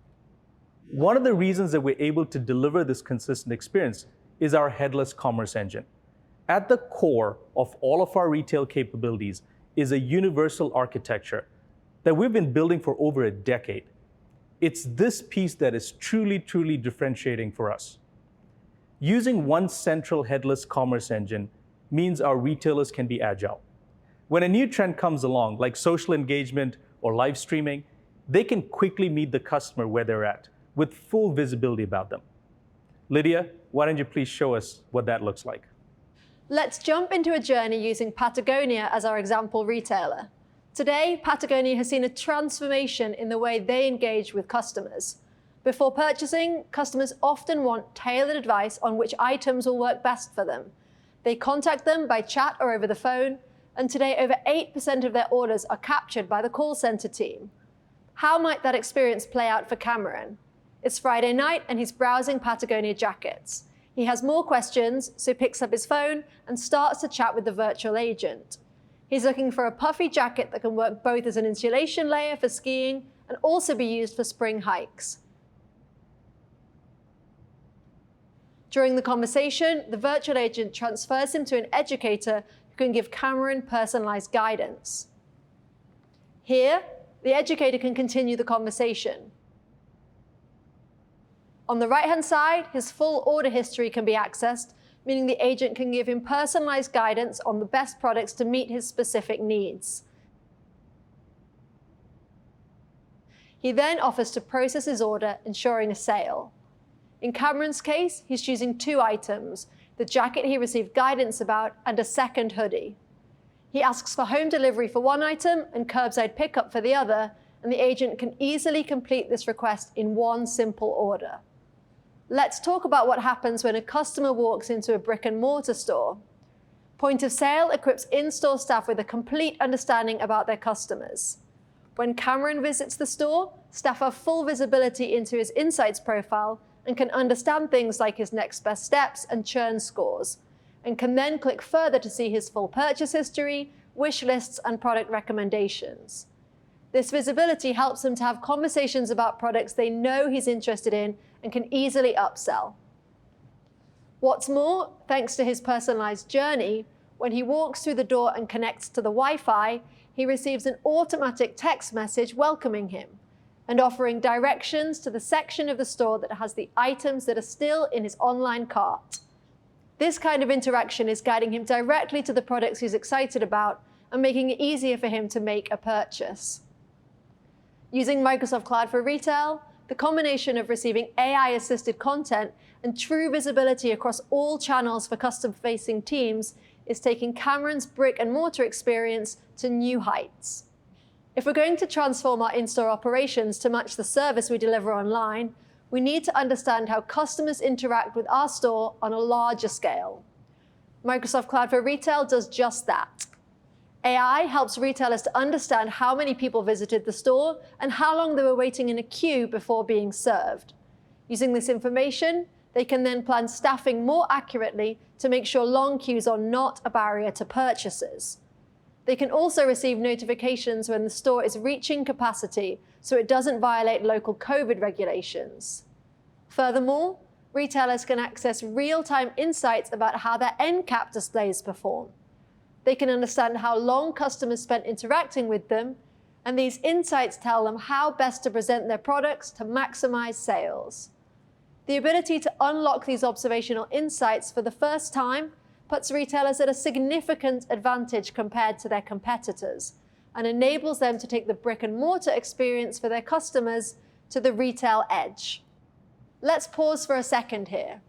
[SPEAKER 11] One of the reasons that we're able to deliver this consistent experience is our headless commerce engine. At the core of all of our retail capabilities is a universal architecture that we've been building for over a decade. It's this piece that is truly, truly differentiating for us. Using one central headless commerce engine means our retailers can be agile. When a new trend comes along, like social engagement or live streaming, they can quickly meet the customer where they're at with full visibility about them. Lydia, why don't you please show us what that looks like?
[SPEAKER 13] Let's jump into a journey using Patagonia as our example retailer. Today, Patagonia has seen a transformation in the way they engage with customers. Before purchasing, customers often want tailored advice on which items will work best for them. They contact them by chat or over the phone, and today over 8% of their orders are captured by the call center team. How might that experience play out for Cameron? It's Friday night and he's browsing Patagonia jackets. He has more questions, so picks up his phone and starts to chat with the virtual agent. He's looking for a puffy jacket that can work both as an insulation layer for skiing and also be used for spring hikes. During the conversation, the virtual agent transfers him to an educator who can give Cameron personalized guidance. Here, the educator can continue the conversation. On the right-hand side, his full order history can be accessed, meaning the agent can give him personalized guidance on the best products to meet his specific needs. He then offers to process his order, ensuring a sale. In Cameron's case, he's choosing 2 items, the jacket he received guidance about and a second hoodie. He asks for home delivery for one item and curbside pickup for the other, and the agent can easily complete this request in one simple order. Let's talk about what happens when a customer walks into a brick and mortar store. Point of Sale equips in-store staff with a complete understanding about their customers. When Cameron visits the store, staff have full visibility into his insights profile and can understand things like his next best steps and churn scores, and can then click further to see his full purchase history, wish lists, and product recommendations. This visibility helps them to have conversations about products they know he's interested in and can easily upsell. What's more, thanks to his personalized journey, when he walks through the door and connects to the Wi-Fi, he receives an automatic text message welcoming him and offering directions to the section of the store that has the items that are still in his online cart. This kind of interaction is guiding him directly to the products he's excited about and making it easier for him to make a purchase. Using Microsoft Cloud for Retail, the combination of receiving AI-assisted content and true visibility across all channels for customer-facing teams is taking Cameron's brick and mortar experience to new heights. If we're going to transform our in-store operations to match the service we deliver online, we need to understand how customers interact with our store on a larger scale. Microsoft Cloud for Retail does just that. AI helps retailers to understand how many people visited the store and how long they were waiting in a queue before being served. Using this information, they can then plan staffing more accurately to make sure long queues are not a barrier to purchases. They can also receive notifications when the store is reaching capacity so it doesn't violate local COVID regulations. Furthermore, retailers can access real-time insights about how their end cap displays perform. They can understand how long customers spent interacting with them, and these insights tell them how best to present their products to maximize sales. The ability to unlock these observational insights for the first time puts retailers at a significant advantage compared to their competitors and enables them to take the brick-and-mortar experience for their customers to the retail edge. Let's pause for a second here.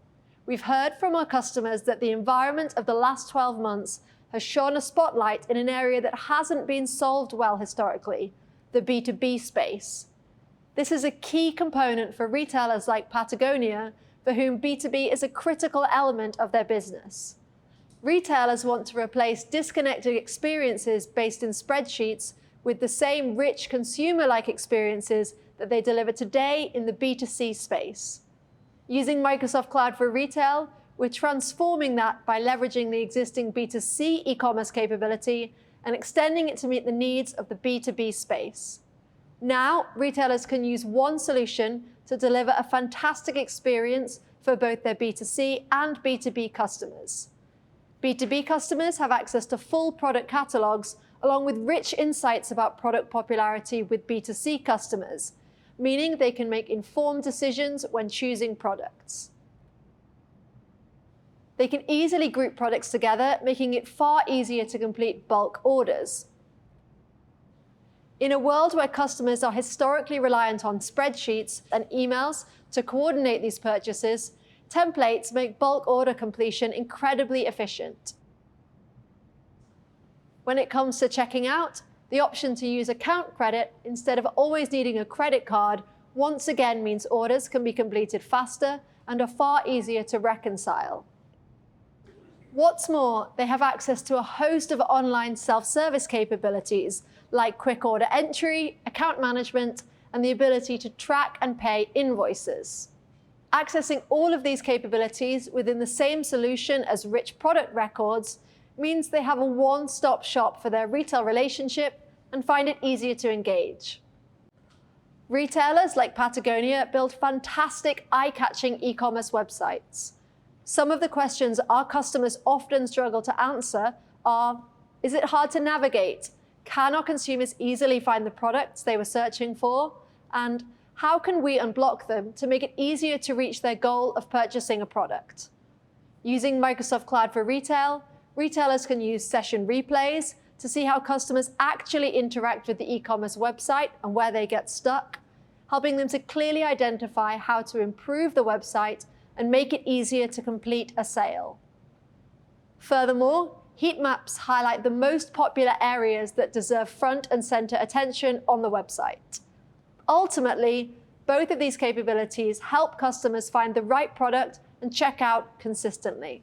[SPEAKER 13] We've heard from our customers that the environment of the last 12 months has shone a spotlight in an area that hasn't been solved well historically, the B2B space. This is a key component for retailers like Patagonia, for whom B2B is a critical element of their business. Retailers want to replace disconnected experiences based in spreadsheets with the same rich consumer-like experiences that they deliver today in the B2C space. Using Microsoft Cloud for Retail, we're transforming that by leveraging the existing B2C e-commerce capability and extending it to meet the needs of the B2B space. Now, retailers can use one solution to deliver a fantastic experience for both their B2C and B2B customers. B2B customers have access to full product catalogs along with rich insights about product popularity with B2C customers, meaning they can make informed decisions when choosing products. They can easily group products together, making it far easier to complete bulk orders. In a world where customers are historically reliant on spreadsheets and emails to coordinate these purchases, templates make bulk order completion incredibly efficient. When it comes to checking out, the option to use account credit instead of always needing a credit card once again means orders can be completed faster and are far easier to reconcile. What's more, they have access to a host of online self-service capabilities like quick order entry, account management, and the ability to track and pay invoices. Accessing all of these capabilities within the same solution as rich product records means they have a one-stop shop for their retail relationship and find it easier to engage. Retailers like Patagonia build fantastic, eye-catching e-commerce websites. Some of the questions our customers often struggle to answer are, is it hard to navigate? Can our consumers easily find the products they were searching for? And how can we unblock them to make it easier to reach their goal of purchasing a product? Using Microsoft Cloud for Retail, retailers can use session replays to see how customers actually interact with the e-commerce website and where they get stuck, helping them to clearly identify how to improve the website and make it easier to complete a sale. Furthermore, heat maps highlight the most popular areas that deserve front and center attention on the website. Ultimately, both of these capabilities help customers find the right product and check out consistently.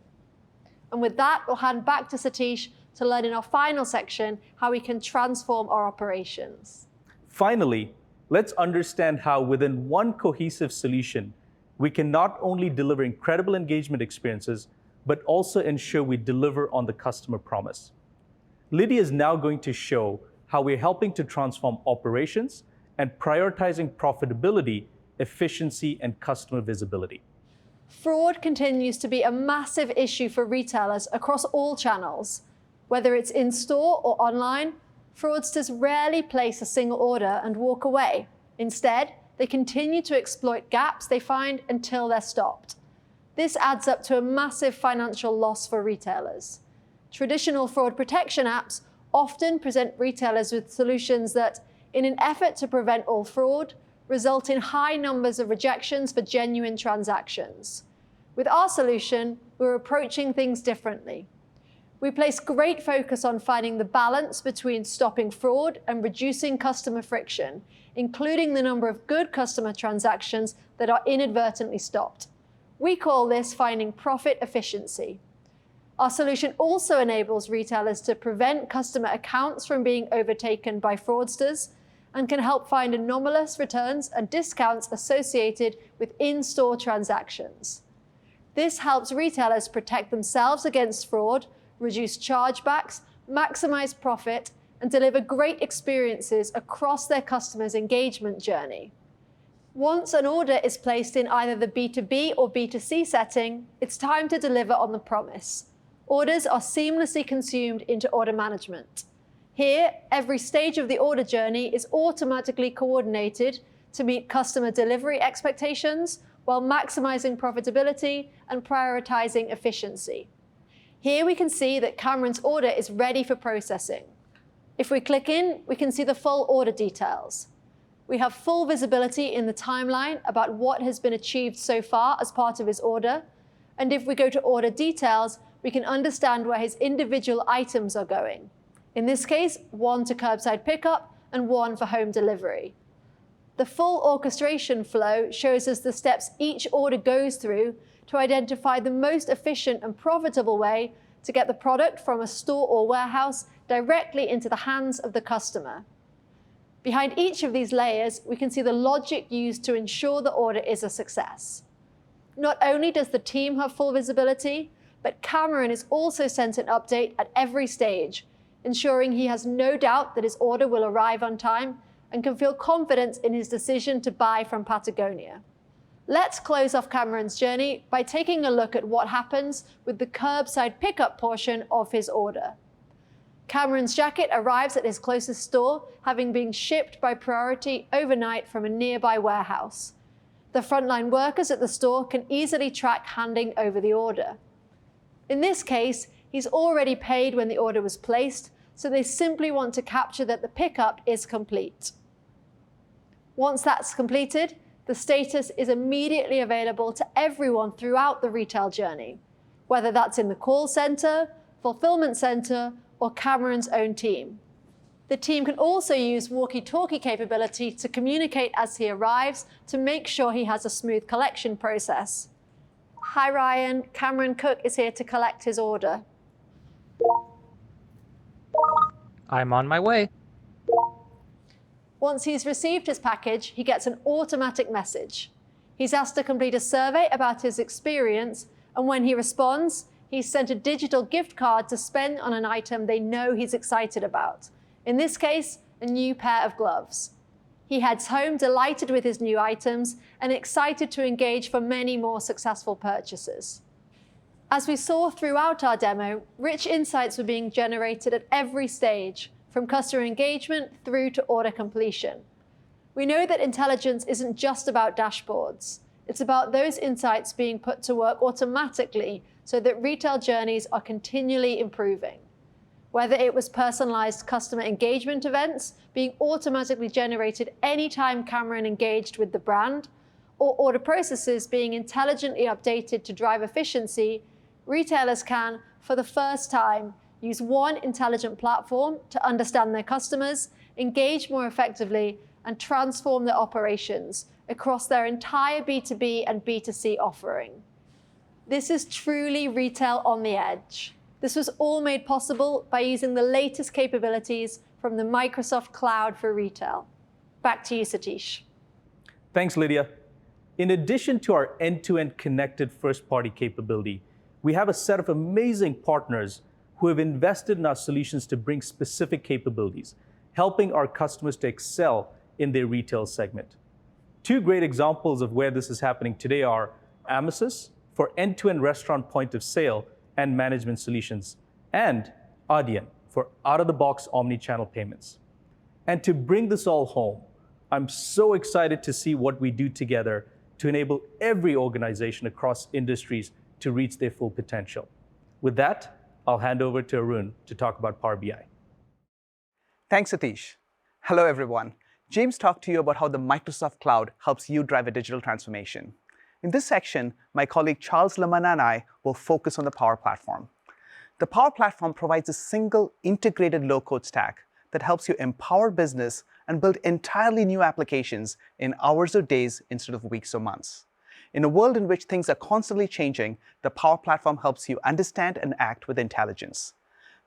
[SPEAKER 13] And with that, we'll hand back to Satish to learn in our final section how we can transform our operations.
[SPEAKER 11] Finally, let's understand how within one cohesive solution, we can not only deliver incredible engagement experiences, but also ensure we deliver on the customer promise. Lydia is now going to show how we're helping to transform operations and prioritizing profitability, efficiency, and customer visibility.
[SPEAKER 13] Fraud continues to be a massive issue for retailers across all channels. Whether it's in-store or online, fraudsters rarely place a single order and walk away. Instead, they continue to exploit gaps they find until they're stopped. This adds up to a massive financial loss for retailers. Traditional fraud protection apps often present retailers with solutions that, in an effort to prevent all fraud, result in high numbers of rejections for genuine transactions. With our solution, we're approaching things differently. We place great focus on finding the balance between stopping fraud and reducing customer friction, including the number of good customer transactions that are inadvertently stopped. We call this finding profit efficiency. Our solution also enables retailers to prevent customer accounts from being overtaken by fraudsters and can help find anomalous returns and discounts associated with in-store transactions. This helps retailers protect themselves against fraud, reduce chargebacks, maximize profit, and deliver great experiences across their customers' engagement journey. Once an order is placed in either the B2B or B2C setting, it's time to deliver on the promise. Orders are seamlessly consumed into order management. Here, every stage of the order journey is automatically coordinated to meet customer delivery expectations while maximizing profitability and prioritizing efficiency. Here we can see that Cameron's order is ready for processing. If we click in, we can see the full order details. We have full visibility in the timeline about what has been achieved so far as part of his order. And if we go to order details, we can understand where his individual items are going. In this case, one to curbside pickup and one for home delivery. The full orchestration flow shows us the steps each order goes through to identify the most efficient and profitable way to get the product from a store or warehouse directly into the hands of the customer. Behind each of these layers, we can see the logic used to ensure the order is a success. Not only does the team have full visibility, but Cameron is also sent an update at every stage, ensuring he has no doubt that his order will arrive on time and can feel confident in his decision to buy from Patagonia. Let's close off Cameron's journey by taking a look at what happens with the curbside pickup portion of his order. Cameron's jacket arrives at his closest store, having been shipped by priority overnight from a nearby warehouse. The frontline workers at the store can easily track handing over the order. In this case, he's already paid when the order was placed, so they simply want to capture that the pickup is complete. Once that's completed, the status is immediately available to everyone throughout the retail journey, whether that's in the call center, fulfillment center, or Cameron's own team. The team can also use walkie-talkie capability to communicate as he arrives to make sure he has a smooth collection process. Hi Ryan, Cameron Cook is here to collect his order.
[SPEAKER 14] I'm on my way.
[SPEAKER 13] Once he's received his package, he gets an automatic message. He's asked to complete a survey about his experience, and when he responds, he's sent a digital gift card to spend on an item they know he's excited about. In this case, a new pair of gloves. He heads home delighted with his new items and excited to engage for many more successful purchases. As we saw throughout our demo, rich insights were being generated at every stage, from customer engagement through to order completion. We know that intelligence isn't just about dashboards. It's about those insights being put to work automatically so that retail journeys are continually improving. Whether it was personalized customer engagement events being automatically generated anytime Cameron engaged with the brand, or order processes being intelligently updated to drive efficiency, retailers can, for the first time, use one intelligent platform to understand their customers, engage more effectively, and transform their operations across their entire B2B and B2C offering. This is truly retail on the edge. This was all made possible by using the latest capabilities from the Microsoft Cloud for Retail. Back to you, Satish.
[SPEAKER 11] Thanks, Lydia. In addition to our end-to-end connected first-party capability, we have a set of amazing partners who have invested in our solutions to bring specific capabilities, helping our customers to excel in their retail segment. Two great examples of where this is happening today are Amasis for end-to-end restaurant point of sale and management solutions, and Adyen for out-of-the-box omni-channel payments. And to bring this all home, I'm so excited to see what we do together to enable every organization across industries to reach their full potential. With that, I'll hand over to Arun to talk about Power BI.
[SPEAKER 15] Thanks, Satish. Hello, everyone. James talked to you about how the Microsoft Cloud helps you drive a digital transformation. In this section, my colleague Charles Lemon and I will focus on the Power Platform. The Power Platform provides a single integrated low-code stack that helps you empower business and build entirely new applications in hours or days instead of weeks or months. In a world in which things are constantly changing, the Power Platform helps you understand and act with intelligence.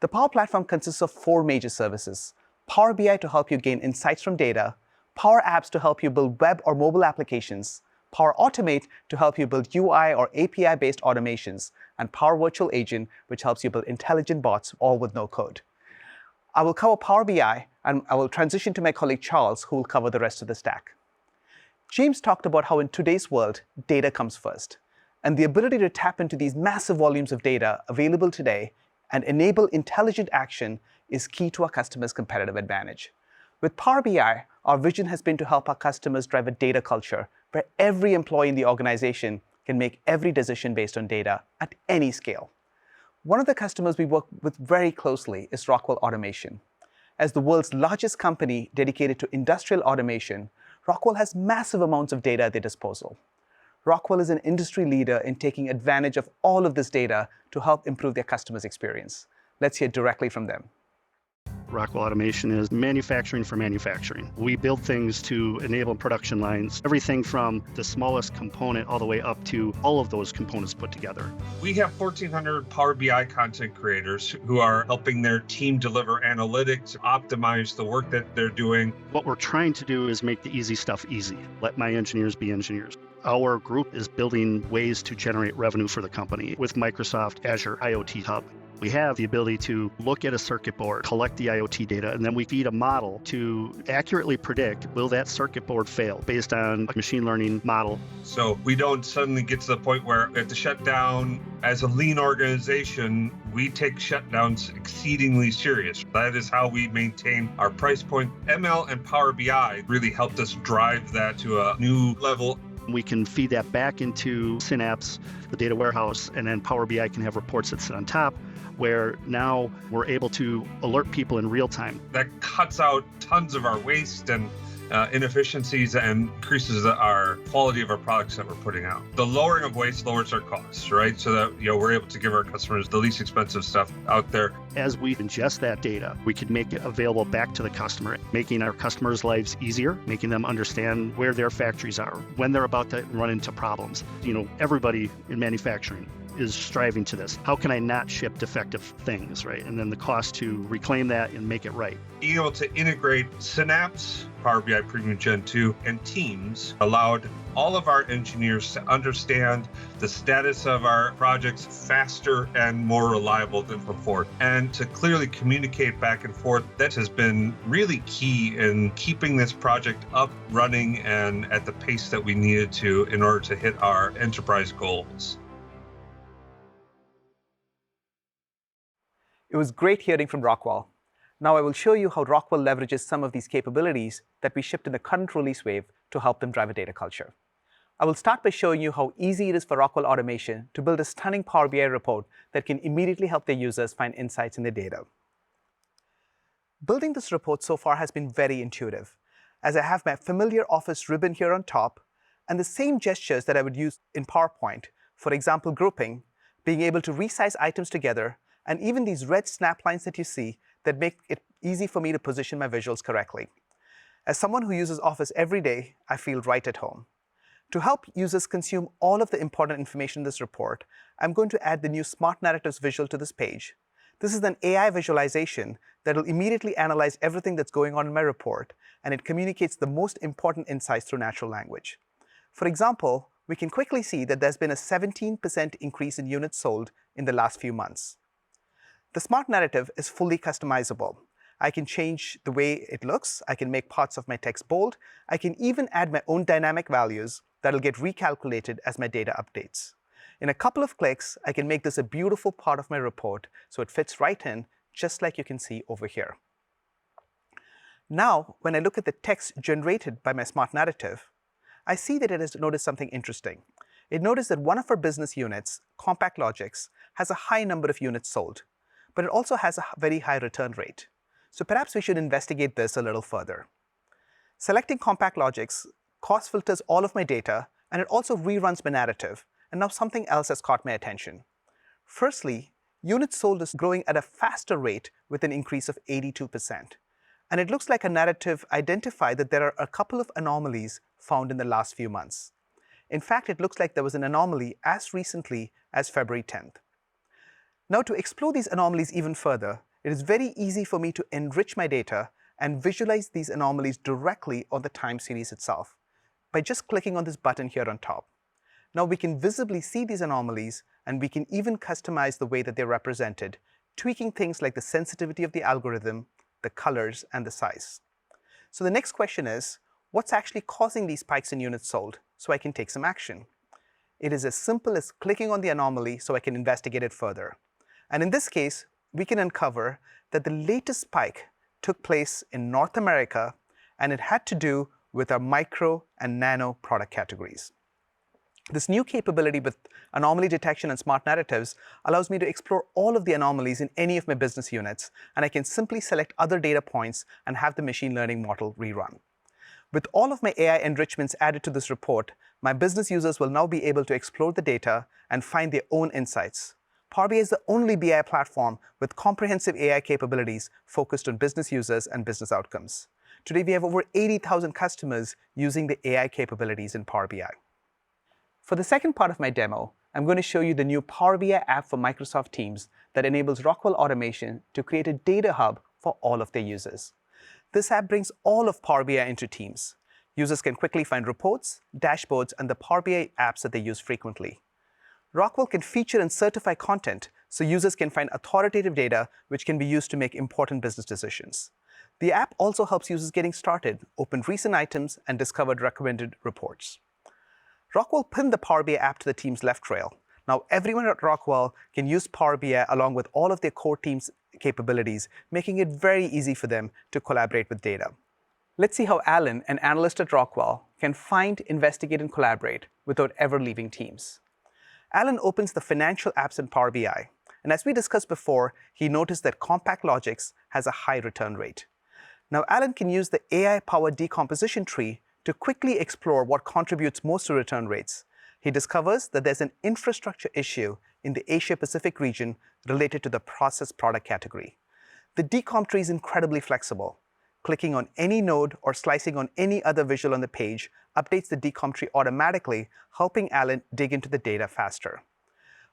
[SPEAKER 15] The Power Platform consists of 4 major services: Power BI to help you gain insights from data, Power Apps to help you build web or mobile applications, Power Automate to help you build UI or API-based automations, and Power Virtual Agent, which helps you build intelligent bots, all with no code. I will cover Power BI, and I will transition to my colleague Charles, who will cover the rest of the stack. James talked about how in today's world, data comes first, and the ability to tap into these massive volumes of data available today and enable intelligent action is key to our customers' competitive advantage. With Power BI, our vision has been to help our customers drive a data culture where every employee in the organization can make every decision based on data at any scale. One of the customers we work with very closely is Rockwell Automation. As the world's largest company dedicated to industrial automation, Rockwell has massive amounts of data at their disposal. Rockwell is an industry leader in taking advantage of all of this data to help improve their customers' experience. Let's hear directly from them.
[SPEAKER 16] Rockwell Automation is manufacturing for manufacturing. We build things to enable production lines, everything from the smallest component all the way up to all of those components put together.
[SPEAKER 17] We have 1,400 Power BI content creators who are helping their team deliver analytics, optimize the work that they're doing.
[SPEAKER 16] What we're trying to do is make the easy stuff easy. Let my engineers be engineers. Our group is building ways to generate revenue for the company with Microsoft Azure IoT Hub. We have the ability to look at a circuit board, collect the IoT data, and then we feed a model to accurately predict, will that circuit board fail based on a machine learning model.
[SPEAKER 17] So we don't suddenly get to the point where we have to shut down. As a lean organization, we take shutdowns exceedingly serious. That is how we maintain our price point. ML and Power BI really helped us drive that to a new level.
[SPEAKER 16] We can feed that back into Synapse, the data warehouse, and then Power BI can have reports that sit on top, where now we're able to alert people in real time.
[SPEAKER 17] That cuts out tons of our waste and inefficiencies and increases our quality of our products that we're putting out. The lowering of waste lowers our costs, right? So that we're able to give our customers the least expensive stuff out there.
[SPEAKER 16] As we ingest that data, we can make it available back to the customer, making our customers' lives easier, making them understand where their factories are, when they're about to run into problems. Everybody in manufacturing is striving to this. How can I not ship defective things, right? And then the cost to reclaim that and make it right.
[SPEAKER 17] Being able to integrate Synapse, Power BI Premium Gen 2, and Teams allowed all of our engineers to understand the status of our projects faster and more reliable than before, and to clearly communicate back and forth. That has been really key in keeping this project up, running, and at the pace that we needed to in order to hit our enterprise goals.
[SPEAKER 15] It was great hearing from Rockwell. Now I will show you how Rockwell leverages some of these capabilities that we shipped in the current release wave to help them drive a data culture. I will start by showing you how easy it is for Rockwell Automation to build a stunning Power BI report that can immediately help their users find insights in their data. Building this report so far has been very intuitive, as I have my familiar Office ribbon here on top and the same gestures that I would use in PowerPoint, for example, grouping, being able to resize items together, and even these red snap lines that you see that make it easy for me to position my visuals correctly. As someone who uses Office every day, I feel right at home. To help users consume all of the important information in this report, I'm going to add the new Smart Narratives visual to this page. This is an AI visualization that will immediately analyze everything that's going on in my report, and it communicates the most important insights through natural language. For example, we can quickly see that there's been a 17% increase in units sold in the last few months. The Smart Narrative is fully customizable. I can change the way it looks. I can make parts of my text bold. I can even add my own dynamic values that'll get recalculated as my data updates. In a couple of clicks, I can make this a beautiful part of my report so it fits right in, just like you can see over here. Now, when I look at the text generated by my Smart Narrative, I see that it has noticed something interesting. It noticed that one of our business units, Compact Logics, has a high number of units sold, but it also has a very high return rate. So perhaps we should investigate this a little further. Selecting Compact Logics cost filters all of my data, and it also reruns my narrative, and now something else has caught my attention. Firstly, units sold is growing at a faster rate with an increase of 82%. And it looks like a narrative identified that there are a couple of anomalies found in the last few months. In fact, it looks like there was an anomaly as recently as February 10th. Now, to explore these anomalies even further, it is very easy for me to enrich my data and visualize these anomalies directly on the time series itself by just clicking on this button here on top. Now we can visibly see these anomalies, and we can even customize the way that they're represented, tweaking things like the sensitivity of the algorithm, the colors, and the size. So the next question is, what's actually causing these spikes in units sold so I can take some action? It is as simple as clicking on the anomaly so I can investigate it further. And in this case, we can uncover that the latest spike took place in North America, and it had to do with our micro and nano product categories. This new capability with anomaly detection and smart narratives allows me to explore all of the anomalies in any of my business units, and I can simply select other data points and have the machine learning model rerun. With all of my AI enrichments added to this report, my business users will now be able to explore the data and find their own insights. Power BI is the only BI platform with comprehensive AI capabilities focused on business users and business outcomes. Today, we have over 80,000 customers using the AI capabilities in Power BI. For the second part of my demo, I'm going to show you the new Power BI app for Microsoft Teams that enables Rockwell Automation to create a data hub for all of their users. This app brings all of Power BI into Teams. Users can quickly find reports, dashboards, and the Power BI apps that they use frequently. Rockwell can feature and certify content so users can find authoritative data which can be used to make important business decisions. The app also helps users getting started, open recent items, and discover recommended reports. Rockwell pinned the Power BI app to the Teams left rail. Now everyone at Rockwell can use Power BI along with all of their core Teams capabilities, making it very easy for them to collaborate with data. Let's see how Alan, an analyst at Rockwell, can find, investigate, and collaborate without ever leaving Teams. Alan opens the financial apps in Power BI, and as we discussed before, he noticed that Compact Logics has a high return rate. Now Alan can use the AI-powered decomposition tree to quickly explore what contributes most to return rates. He discovers that there's an infrastructure issue in the Asia-Pacific region related to the processed product category. The decomp tree is incredibly flexible. Clicking on any node or slicing on any other visual on the page updates the decomp tree automatically, helping Alan dig into the data faster.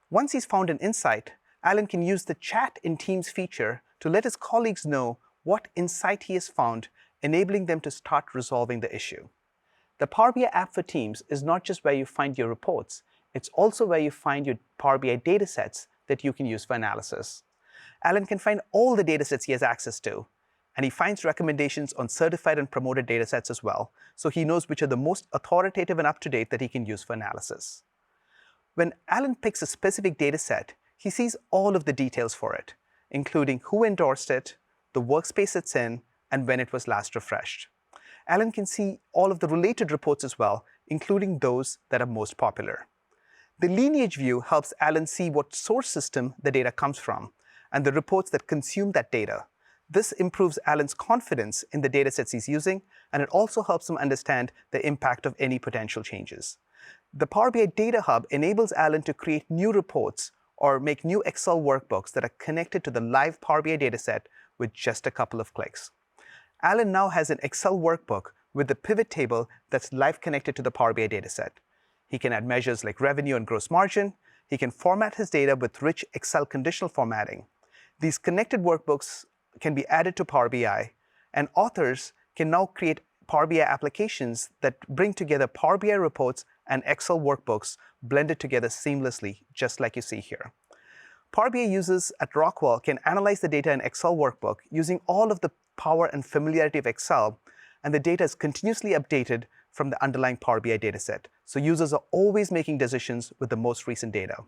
[SPEAKER 15] Once he's found an insight, Alan can use the Chat in Teams feature to let his colleagues know what insight he has found, enabling them to start resolving the issue. The Power BI app for Teams is not just where you find your reports, it's also where you find your Power BI datasets that you can use for analysis. Alan can find all the datasets he has access to, and he finds recommendations on certified and promoted datasets as well, so he knows which are the most authoritative and up-to-date that he can use for analysis. When Alan picks a specific dataset, he sees all of the details for it, including who endorsed it, the workspace it's in, and when it was last refreshed. Alan can see all of the related reports as well, including those that are most popular. The lineage view helps Alan see what source system the data comes from, and the reports that consume that data. This improves Alan's confidence in the datasets he's using, and it also helps him understand the impact of any potential changes. The Power BI Data Hub enables Alan to create new reports or make new Excel workbooks that are connected to the live Power BI dataset with just a couple of clicks. Alan now has an Excel workbook with the pivot table that's live connected to the Power BI dataset. He can add measures like revenue and gross margin. He can format his data with rich Excel conditional formatting. These connected workbooks can be added to Power BI, and authors can now create Power BI applications that bring together Power BI reports and Excel workbooks blended together seamlessly, just like you see here. Power BI users at Rockwell can analyze the data in Excel workbook using all of the power and familiarity of Excel, and the data is continuously updated from the underlying Power BI dataset, so users are always making decisions with the most recent data.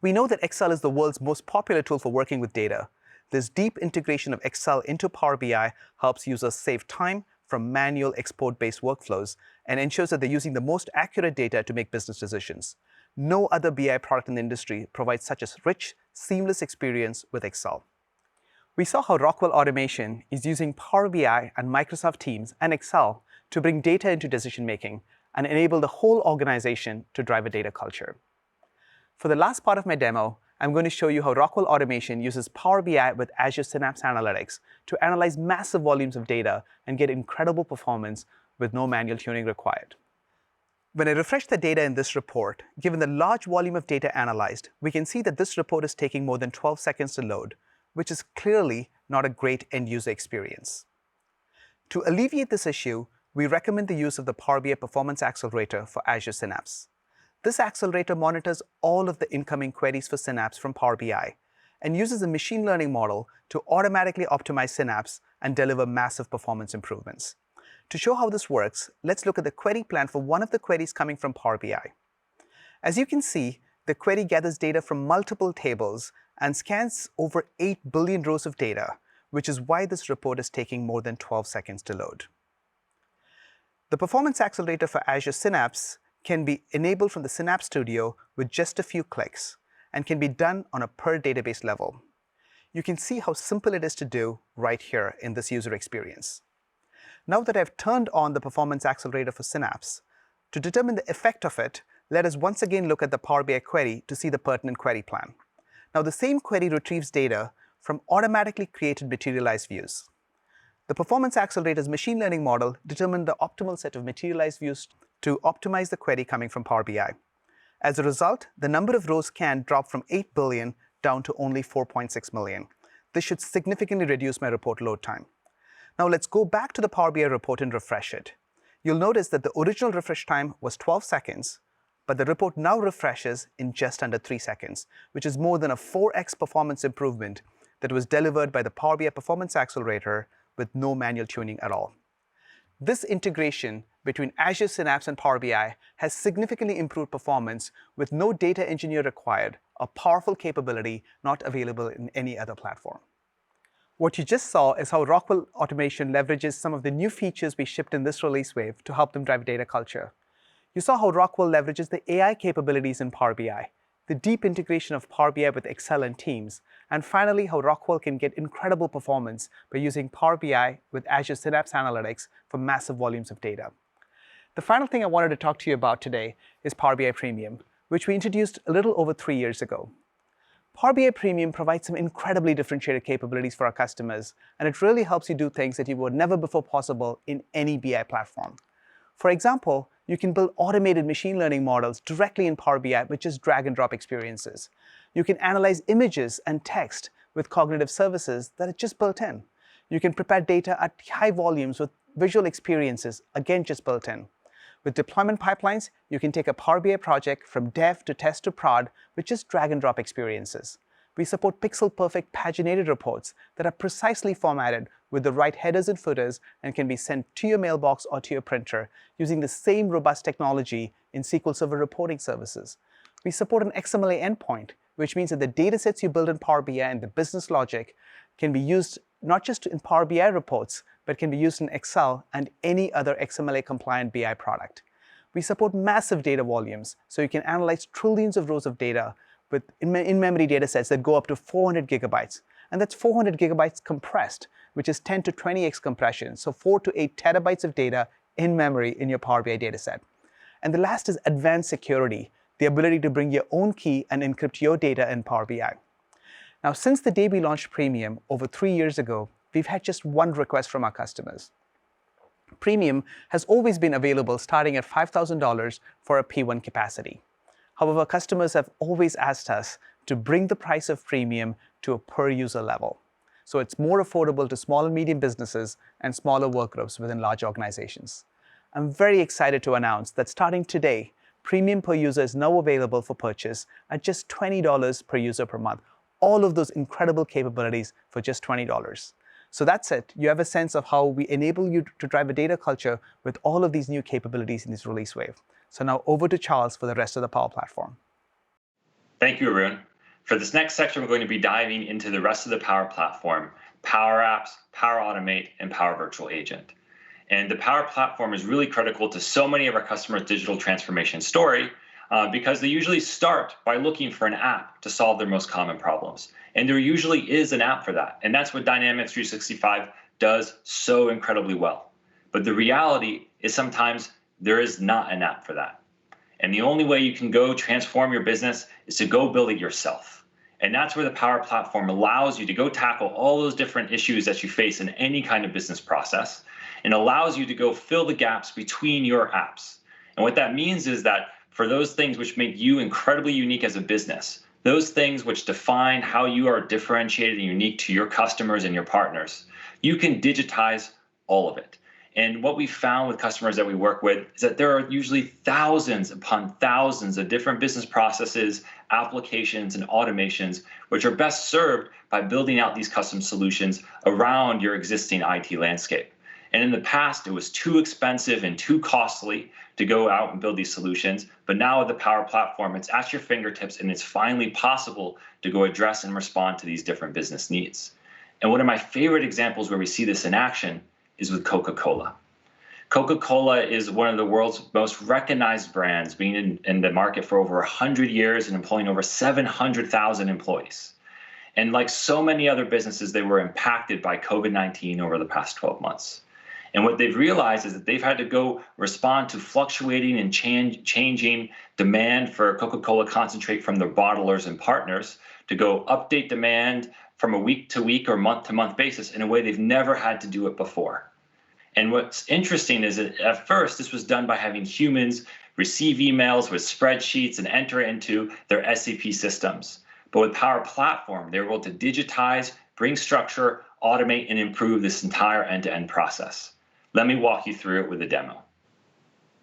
[SPEAKER 15] We know that Excel is the world's most popular tool for working with data. This deep integration of Excel into Power BI helps users save time from manual export-based workflows and ensures that they're using the most accurate data to make business decisions. No other BI product in the industry provides such a rich, seamless experience with Excel. We saw how Rockwell Automation is using Power BI and Microsoft Teams and Excel to bring data into decision-making and enable the whole organization to drive a data culture. For the last part of my demo, I'm going to show you how Rockwell Automation uses Power BI with Azure Synapse Analytics to analyze massive volumes of data and get incredible performance with no manual tuning required. When I refresh the data in this report, given the large volume of data analyzed, we can see that this report is taking more than 12 seconds to load, which is clearly not a great end-user experience. To alleviate this issue, we recommend the use of the Power BI Performance Accelerator for Azure Synapse. This accelerator monitors all of the incoming queries for Synapse from Power BI and uses a machine learning model to automatically optimize Synapse and deliver massive performance improvements. To show how this works, let's look at the query plan for one of the queries coming from Power BI. As you can see, the query gathers data from multiple tables and scans over 8 billion rows of data, which is why this report is taking more than 12 seconds to load. The Performance Accelerator for Azure Synapse can be enabled from the Synapse Studio with just a few clicks and can be done on a per database level. You can see how simple it is to do right here in this user experience. Now that I've turned on the Performance Accelerator for Synapse, to determine the effect of it, let us once again look at the Power BI query to see the pertinent query plan. Now the same query retrieves data from automatically created materialized views. The Performance Accelerator's machine learning model determined the optimal set of materialized views to optimize the query coming from Power BI. As a result, the number of rows scanned dropped from 8 billion down to only 4.6 million. This should significantly reduce my report load time. Now let's go back to the Power BI report and refresh it. You'll notice that the original refresh time was 12 seconds, but the report now refreshes in just under 3 seconds, which is more than a 4x performance improvement that was delivered by the Power BI Performance Accelerator with no manual tuning at all. This integration between Azure Synapse and Power BI has significantly improved performance with no data engineer required, a powerful capability not available in any other platform. What you just saw is how Rockwell Automation leverages some of the new features we shipped in this release wave to help them drive data culture. You saw how Rockwell leverages the AI capabilities in Power BI, the deep integration of Power BI with Excel and Teams, and finally how Rockwell can get incredible performance by using Power BI with Azure Synapse Analytics for massive volumes of data. The final thing I wanted to talk to you about today is Power BI Premium, which we introduced a little over 3 years ago. Power BI Premium provides some incredibly differentiated capabilities for our customers, and it really helps you do things that you were never before possible in any BI platform. For example, you can build automated machine learning models directly in Power BI with just drag and drop experiences. You can analyze images and text with cognitive services that are just built in. You can prepare data at high volumes with visual experiences, again just built in. With deployment pipelines, you can take a Power BI project from dev to test to prod with just drag and drop experiences. We support pixel-perfect paginated reports that are precisely formatted with the right headers and footers and can be sent to your mailbox or to your printer using the same robust technology in SQL Server reporting services. We support an XMLA endpoint, which means that the datasets you build in Power BI and the business logic can be used not just in Power BI reports, but can be used in Excel and any other XMLA-compliant BI product. We support massive data volumes, so you can analyze trillions of rows of data with in-memory datasets that go up to 400 gigabytes. And that's 400 gigabytes compressed, which is 10 to 20x compression, so 4 to 8 terabytes of data in memory in your Power BI dataset. And the last is advanced security, the ability to bring your own key and encrypt your data in Power BI. Now, since the day we launched Premium over 3 years ago, we've had just one request from our customers. Premium has always been available starting at $5,000 for a P1 capacity. However, customers have always asked us to bring the price of Premium to a per-user level, so it's more affordable to small and medium businesses and smaller workgroups within large organizations. I'm very excited to announce that starting today, Premium per user is now available for purchase at just $20 per user per month. All of those incredible capabilities for just $20. So that's it. You have a sense of how we enable you to drive a data culture with all of these new capabilities in this release wave. So now over to Charles for the rest of the Power Platform.
[SPEAKER 18] Thank you, Arun. For this next section, we're going to be diving into the rest of the Power Platform, Power Apps, Power Automate, and Power Virtual Agent. And the Power Platform is really critical to so many of our customers' digital transformation story because they usually start by looking for an app to solve their most common problems. And there usually is an app for that. And that's what Dynamics 365 does so incredibly well. But the reality is sometimes there is not an app for that. And the only way you can go transform your business is to go build it yourself. And that's where the Power Platform allows you to go tackle all those different issues that you face in any kind of business process, and allows you to go fill the gaps between your apps. And what that means is that for those things which make you incredibly unique as a business, those things which define how you are differentiated and unique to your customers and your partners, you can digitize all of it. And what we found with customers that we work with is that there are usually thousands upon thousands of different business processes, applications, and automations, which are best served by building out these custom solutions around your existing IT landscape. And in the past, it was too expensive and too costly to go out and build these solutions. But now with the Power Platform, it's at your fingertips, and it's finally possible to go address and respond to these different business needs. And one of my favorite examples where we see this in action is with Coca-Cola. Coca-Cola is one of the world's most recognized brands, being in the market for over 100 years and employing over 700,000 employees. And like so many other businesses, they were impacted by COVID-19 over the past 12 months. And what they've realized is that they've had to go respond to fluctuating and changing demand for Coca-Cola concentrate from their bottlers and partners, to go update demand from a week-to-week or month-to-month basis in a way they've never had to do it before. And what's interesting is that at first this was done by having humans receive emails with spreadsheets and enter it into their SAP systems. But with Power Platform, they were able to digitize, bring structure, automate, and improve this entire end-to-end process. Let me walk you through it with a demo.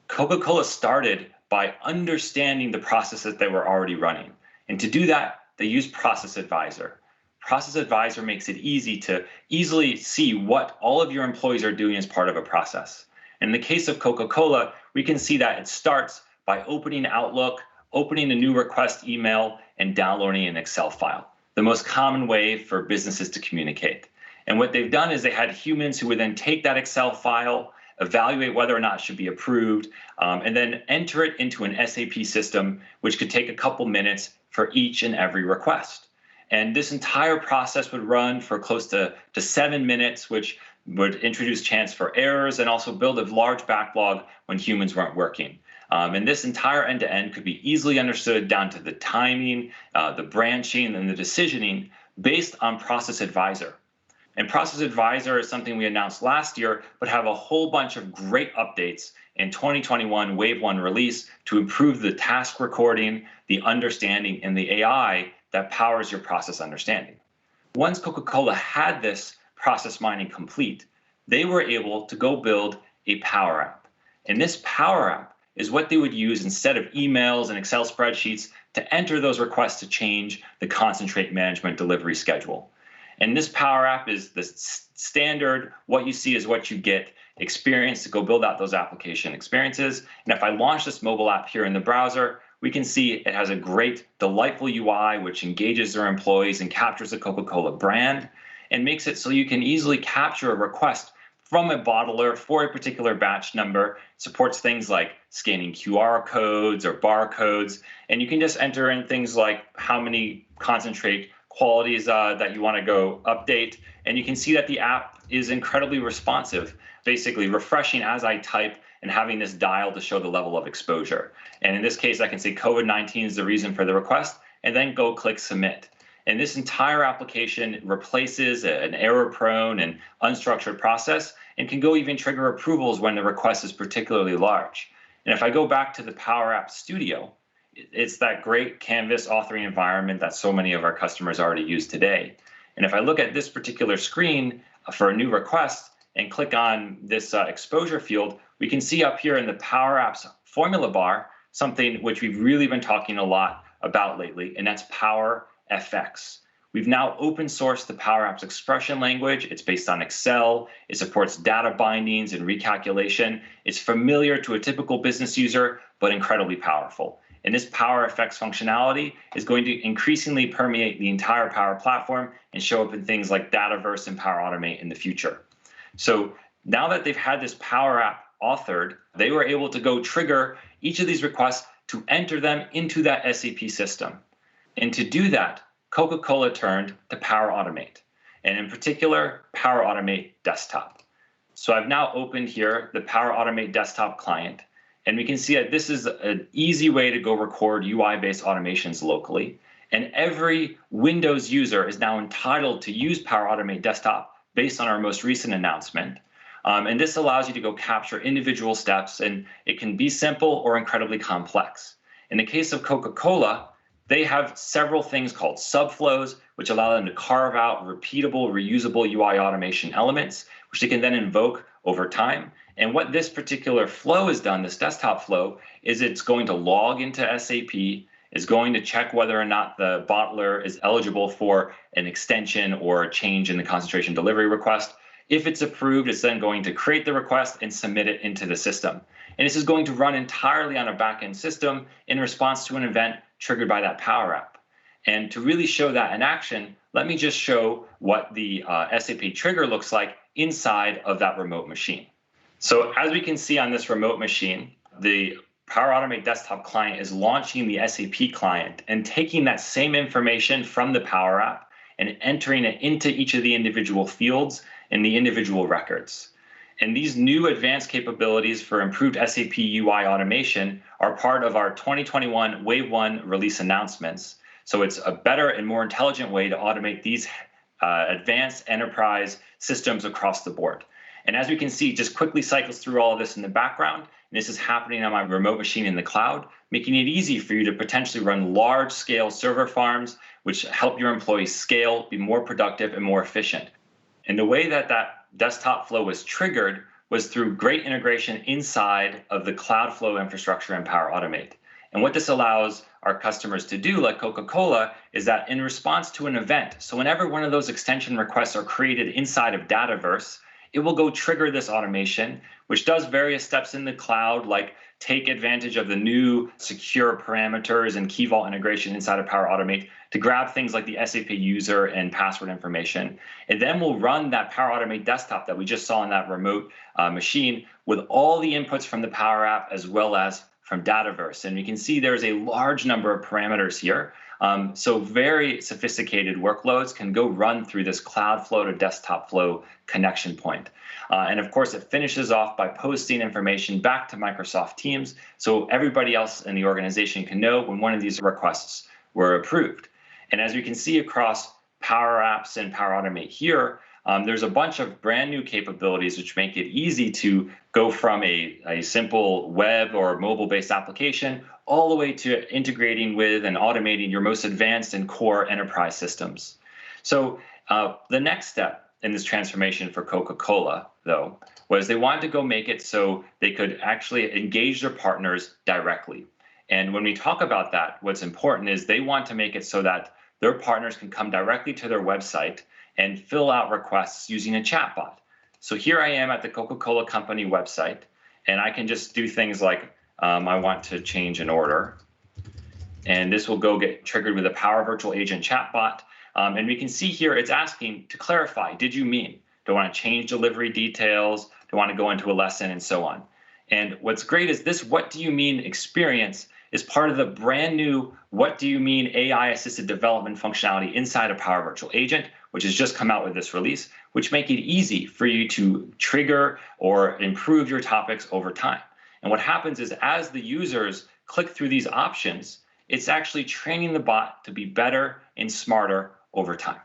[SPEAKER 18] Coca-Cola started by understanding the process that they were already running. And to do that, they used Process Advisor. Process Advisor makes it easy to easily see what all of your employees are doing as part of a process. In the case of Coca-Cola, we can see that it starts by opening Outlook, opening a new request email, and downloading an Excel file, the most common way for businesses to communicate. And what they've done is they had humans who would then take that Excel file, evaluate whether or not it should be approved, and then enter it into an SAP system, which could take a couple minutes for each and every request. And this entire process would run for close to 7 minutes, which would introduce chance for errors and also build a large backlog when humans weren't working. And this entire end-to-end could be easily understood down to the timing, the branching, and the decisioning based on Process Advisor. And Process Advisor is something we announced last year, but have a whole bunch of great updates in 2021 Wave 1 release to improve the task recording, the understanding, and the AI that powers your process understanding. Once Coca-Cola had this process mining complete, they were able to go build a Power App. And this Power App is what they would use instead of emails and Excel spreadsheets to enter those requests to change the concentrate management delivery schedule. And this Power App is the standard, what you see is what you get experience to go build out those application experiences. And if I launch this mobile app here in the browser, we can see it has a great, delightful UI, which engages their employees and captures the Coca-Cola brand and makes it so you can easily capture a request from a bottler for a particular batch number. It supports things like scanning QR codes or barcodes, and you can just enter in things like how many concentrate qualities that you want to go update. And you can see that the app is incredibly responsive, basically refreshing as I type and having this dial to show the level of exposure. And in this case, I can say COVID-19 is the reason for the request, and then go click submit. And this entire application replaces an error-prone and unstructured process and can go even trigger approvals when the request is particularly large. And if I go back to the Power App Studio, it's that great Canvas authoring environment that so many of our customers already use today. And if I look at this particular screen for a new request and click on this exposure field, we can see up here in the Power Apps formula bar something which we've really been talking a lot about lately, and that's Power FX. We've now open sourced the Power Apps expression language. It's based on Excel. It supports data bindings and recalculation. It's familiar to a typical business user, but incredibly powerful. And this Power FX functionality is going to increasingly permeate the entire Power Platform and show up in things like Dataverse and Power Automate in the future. So now that they've had this Power App authored, they were able to go trigger each of these requests to enter them into that SAP system. And to do that, Coca-Cola turned to Power Automate, and in particular, Power Automate Desktop. So I've now opened here the Power Automate Desktop client, and we can see that this is an easy way to go record UI-based automations locally. And every Windows user is now entitled to use Power Automate Desktop based on our most recent announcement. And this allows you to go capture individual steps, and it can be simple or incredibly complex. In the case of Coca-Cola, they have several things called subflows, which allow them to carve out repeatable, reusable UI automation elements, which they can then invoke over time. And what this particular flow has done, this desktop flow, is it's going to log into SAP, is going to check whether or not the bottler is eligible for an extension or a change in the concentration delivery request. If it's approved, it's then going to create the request and submit it into the system. And this is going to run entirely on a backend system in response to an event triggered by that Power App. And to really show that in action, let me just show what the SAP trigger looks like inside of that remote machine. So as we can see on this remote machine, the Power Automate Desktop client is launching the SAP client and taking that same information from the Power App and entering it into each of the individual fields in the individual records. And these new advanced capabilities for improved SAP UI automation are part of our 2021 Wave 1 release announcements. So it's a better and more intelligent way to automate these advanced enterprise systems across the board. And as we can see, it just quickly cycles through all of this in the background. And this is happening on my remote machine in the cloud, making it easy for you to potentially run large-scale server farms, which help your employees scale, be more productive, and more efficient. And the way that that desktop flow was triggered was through great integration inside of the Cloudflow infrastructure in Power Automate. And what this allows our customers to do, like Coca-Cola, is that in response to an event, so whenever one of those extension requests are created inside of Dataverse, it will go trigger this automation, which does various steps in the cloud, like take advantage of the new secure parameters and key vault integration inside of Power Automate to grab things like the SAP user and password information. And then we'll run that Power Automate desktop that we just saw in that remote machine with all the inputs from the Power App as well as from Dataverse. And we can see there's a large number of parameters here. So very sophisticated workloads can go run through this Cloudflow to desktop flow connection point. And of course, it finishes off by posting information back to Microsoft Teams so everybody else in the organization can know when one of these requests were approved. And as we can see across Power Apps and Power Automate here, there's a bunch of brand new capabilities which make it easy to go from a simple web or mobile-based application all the way to integrating with and automating your most advanced and core enterprise systems. So the next step in this transformation for Coca-Cola, though, was they wanted to go make it so they could actually engage their partners directly. And when we talk about that, what's important is they want to make it so that their partners can come directly to their website and fill out requests using a chatbot. So here I am at the Coca-Cola company website, and I can just do things like I want to change an order. And this will go get triggered with a Power Virtual Agent chatbot. And we can see here it's asking to clarify, did you mean? Do I want to change delivery details? Do I want to go into a lesson and so on? And what's great is this what do you mean experience is part of the brand new what do you mean AI assisted development functionality inside of Power Virtual Agent, which has just come out with this release, which make it easy for you to trigger or improve your topics over time. And what happens is as the users click through these options, it's actually training the bot to be better and smarter over time.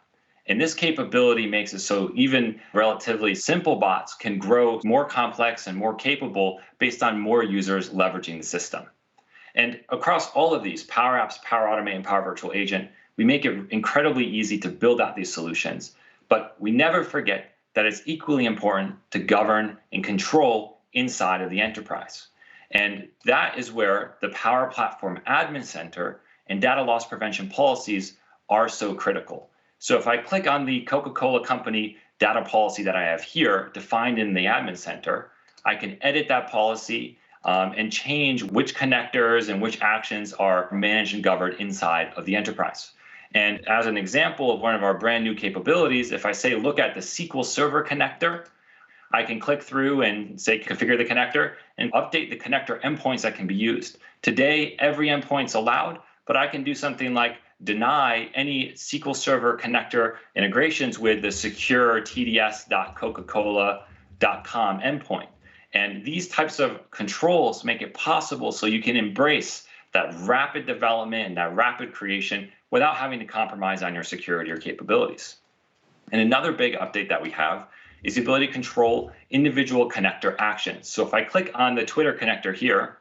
[SPEAKER 18] And this capability makes it so even relatively simple bots can grow more complex and more capable based on more users leveraging the system. And across all of these, Power Apps, Power Automate, and Power Virtual Agent, we make it incredibly easy to build out these solutions. But we never forget that it's equally important to govern and control inside of the enterprise. And that is where the Power Platform Admin Center and data loss prevention policies are so critical. So if I click on the Coca-Cola company data policy that I have here defined in the Admin Center, I can edit that policy and change which connectors and which actions are managed and governed inside of the enterprise. And as an example of one of our brand new capabilities, if I say look at the SQL Server connector, I can click through and say configure the connector and update the connector endpoints that can be used. Today, every endpoint's allowed, but I can do something like deny any SQL Server connector integrations with the secure tds.coca-cola.com endpoint. And these types of controls make it possible so you can embrace that rapid development and that rapid creation without having to compromise on your security or capabilities. And another big update that we have is the ability to control individual connector actions. So if I click on the Twitter connector here,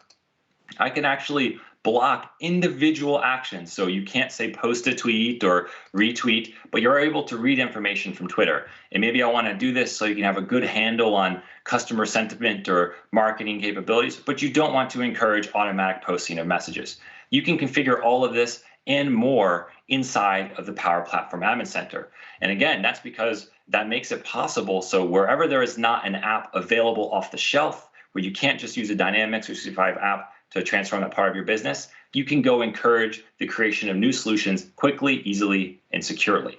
[SPEAKER 18] I can actually block individual actions. So you can't say post a tweet or retweet, but you're able to read information from Twitter. And maybe I want to do this so you can have a good handle on customer sentiment or marketing capabilities, but you don't want to encourage automatic posting of messages. You can configure all of this and more inside of the Power Platform Admin Center. And again, that's because that makes it possible. So wherever there is not an app available off the shelf, where you can't just use a Dynamics 365 app to transform that part of your business, you can go encourage the creation of new solutions quickly, easily, and securely.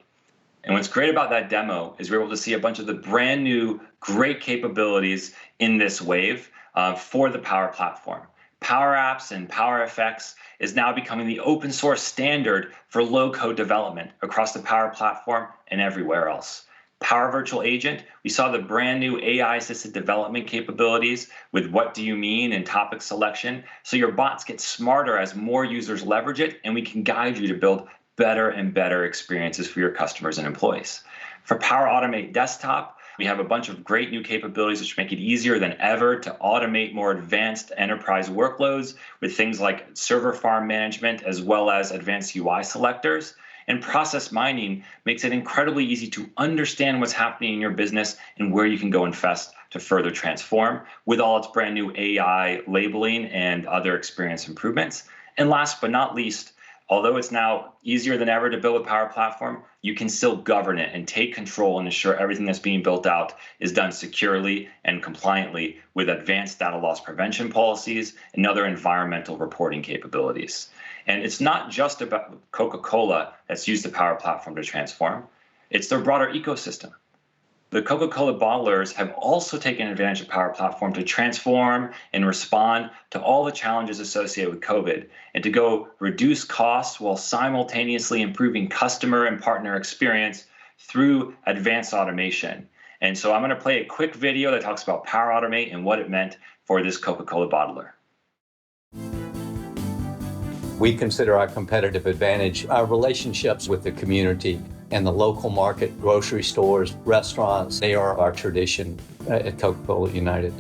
[SPEAKER 18] And what's great about that demo is we're able to see a bunch of the brand new great capabilities in this wave for the Power Platform. Power Apps and Power Effects is now becoming the open source standard for low-code development across the Power Platform and everywhere else. Power Virtual Agent, we saw the brand new AI-assisted development capabilities with what do you mean and topic selection. So your bots get smarter as more users leverage it, and we can guide you to build better and better experiences for your customers and employees. For Power Automate Desktop, we have a bunch of great new capabilities which make it easier than ever to automate more advanced enterprise workloads with things like server farm management as well as advanced UI selectors. And process mining makes it incredibly easy to understand what's happening in your business and where you can go invest to further transform with all its brand new AI labeling and other experience improvements. And last but not least, although it's now easier than ever to build a Power Platform, you can still govern it and take control and ensure everything that's being built out is done securely and compliantly with advanced data loss prevention policies and other environmental reporting capabilities. And it's not just about Coca-Cola that's used the Power Platform to transform. It's their broader ecosystem. The Coca-Cola bottlers have also taken advantage of Power Platform to transform and respond to all the challenges associated with COVID and to go reduce costs while simultaneously improving customer and partner experience through advanced automation. And so I'm going to play a quick video that talks about Power Automate and what it meant for this Coca-Cola bottler.
[SPEAKER 19] We consider our competitive advantage our relationships with the community and the local market, grocery stores, restaurants. They are our tradition at Coca-Cola United.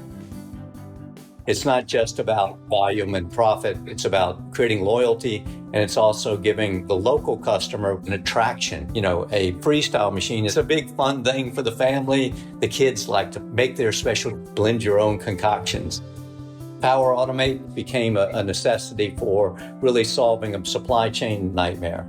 [SPEAKER 19] It's not just about volume and profit. It's about creating loyalty, and it's also giving the local customer an attraction. You know, a freestyle machine is a big fun thing for the family. The kids like to make their special blend your own concoctions. Power Automate became a necessity for really solving a supply chain nightmare.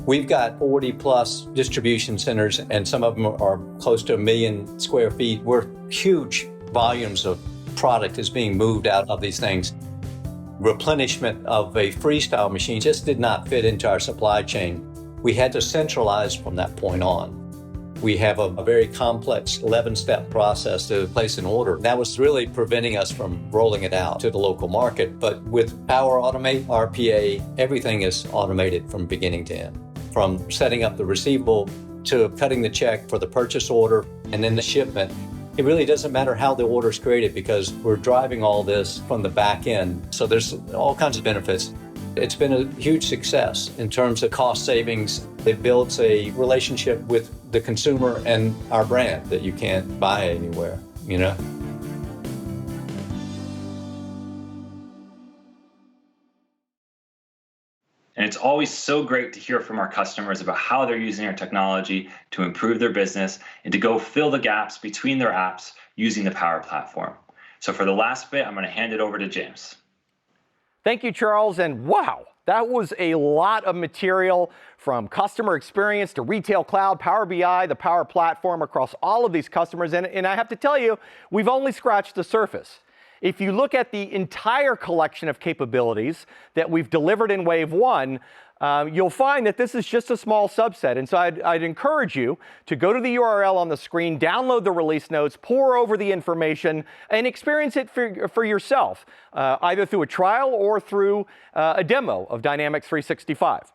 [SPEAKER 19] We've got 40 plus distribution centers, and some of them are close to 1 million square feet. We're huge volumes of product is being moved out of these things. Replenishment of a freestyle machine just did not fit into our supply chain. We had to centralize from that point on. We have a very complex 11-step process to place an order. That was really preventing us from rolling it out to the local market. But with Power Automate, RPA, everything is automated from beginning to end. From setting up the receivable to cutting the check for the purchase order and then the shipment. It really doesn't matter how the order is created because we're driving all this from the back end. So there's all kinds of benefits. It's been a huge success in terms of cost savings. It builds a relationship with the consumer and our brand that you can't buy anywhere, you know?
[SPEAKER 18] And it's always so great to hear from our customers about how they're using our technology to improve their business and to go fill the gaps between their apps using the Power Platform. So for the last bit, I'm going to hand it over to James.
[SPEAKER 6] Thank you, Charles. And wow, that was a lot of material from customer experience to retail cloud, Power BI, the Power Platform across all of these customers. And I have to tell you, we've only scratched the surface. If you look at the entire collection of capabilities that we've delivered in Wave 1, you'll find that this is just a small subset. And so I'd encourage you to go to the URL on the screen, download the release notes, pore over the information, and experience it for yourself, either through a trial or through a demo of Dynamics 365.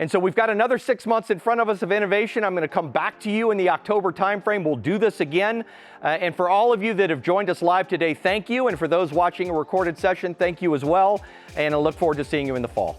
[SPEAKER 6] And so we've got another 6 months in front of us of innovation. I'm going to come back to you in the October timeframe. We'll do this again. And for all of you that have joined us live today, thank you. And for those watching a recorded session, thank you as well. And I look forward to seeing you in the fall.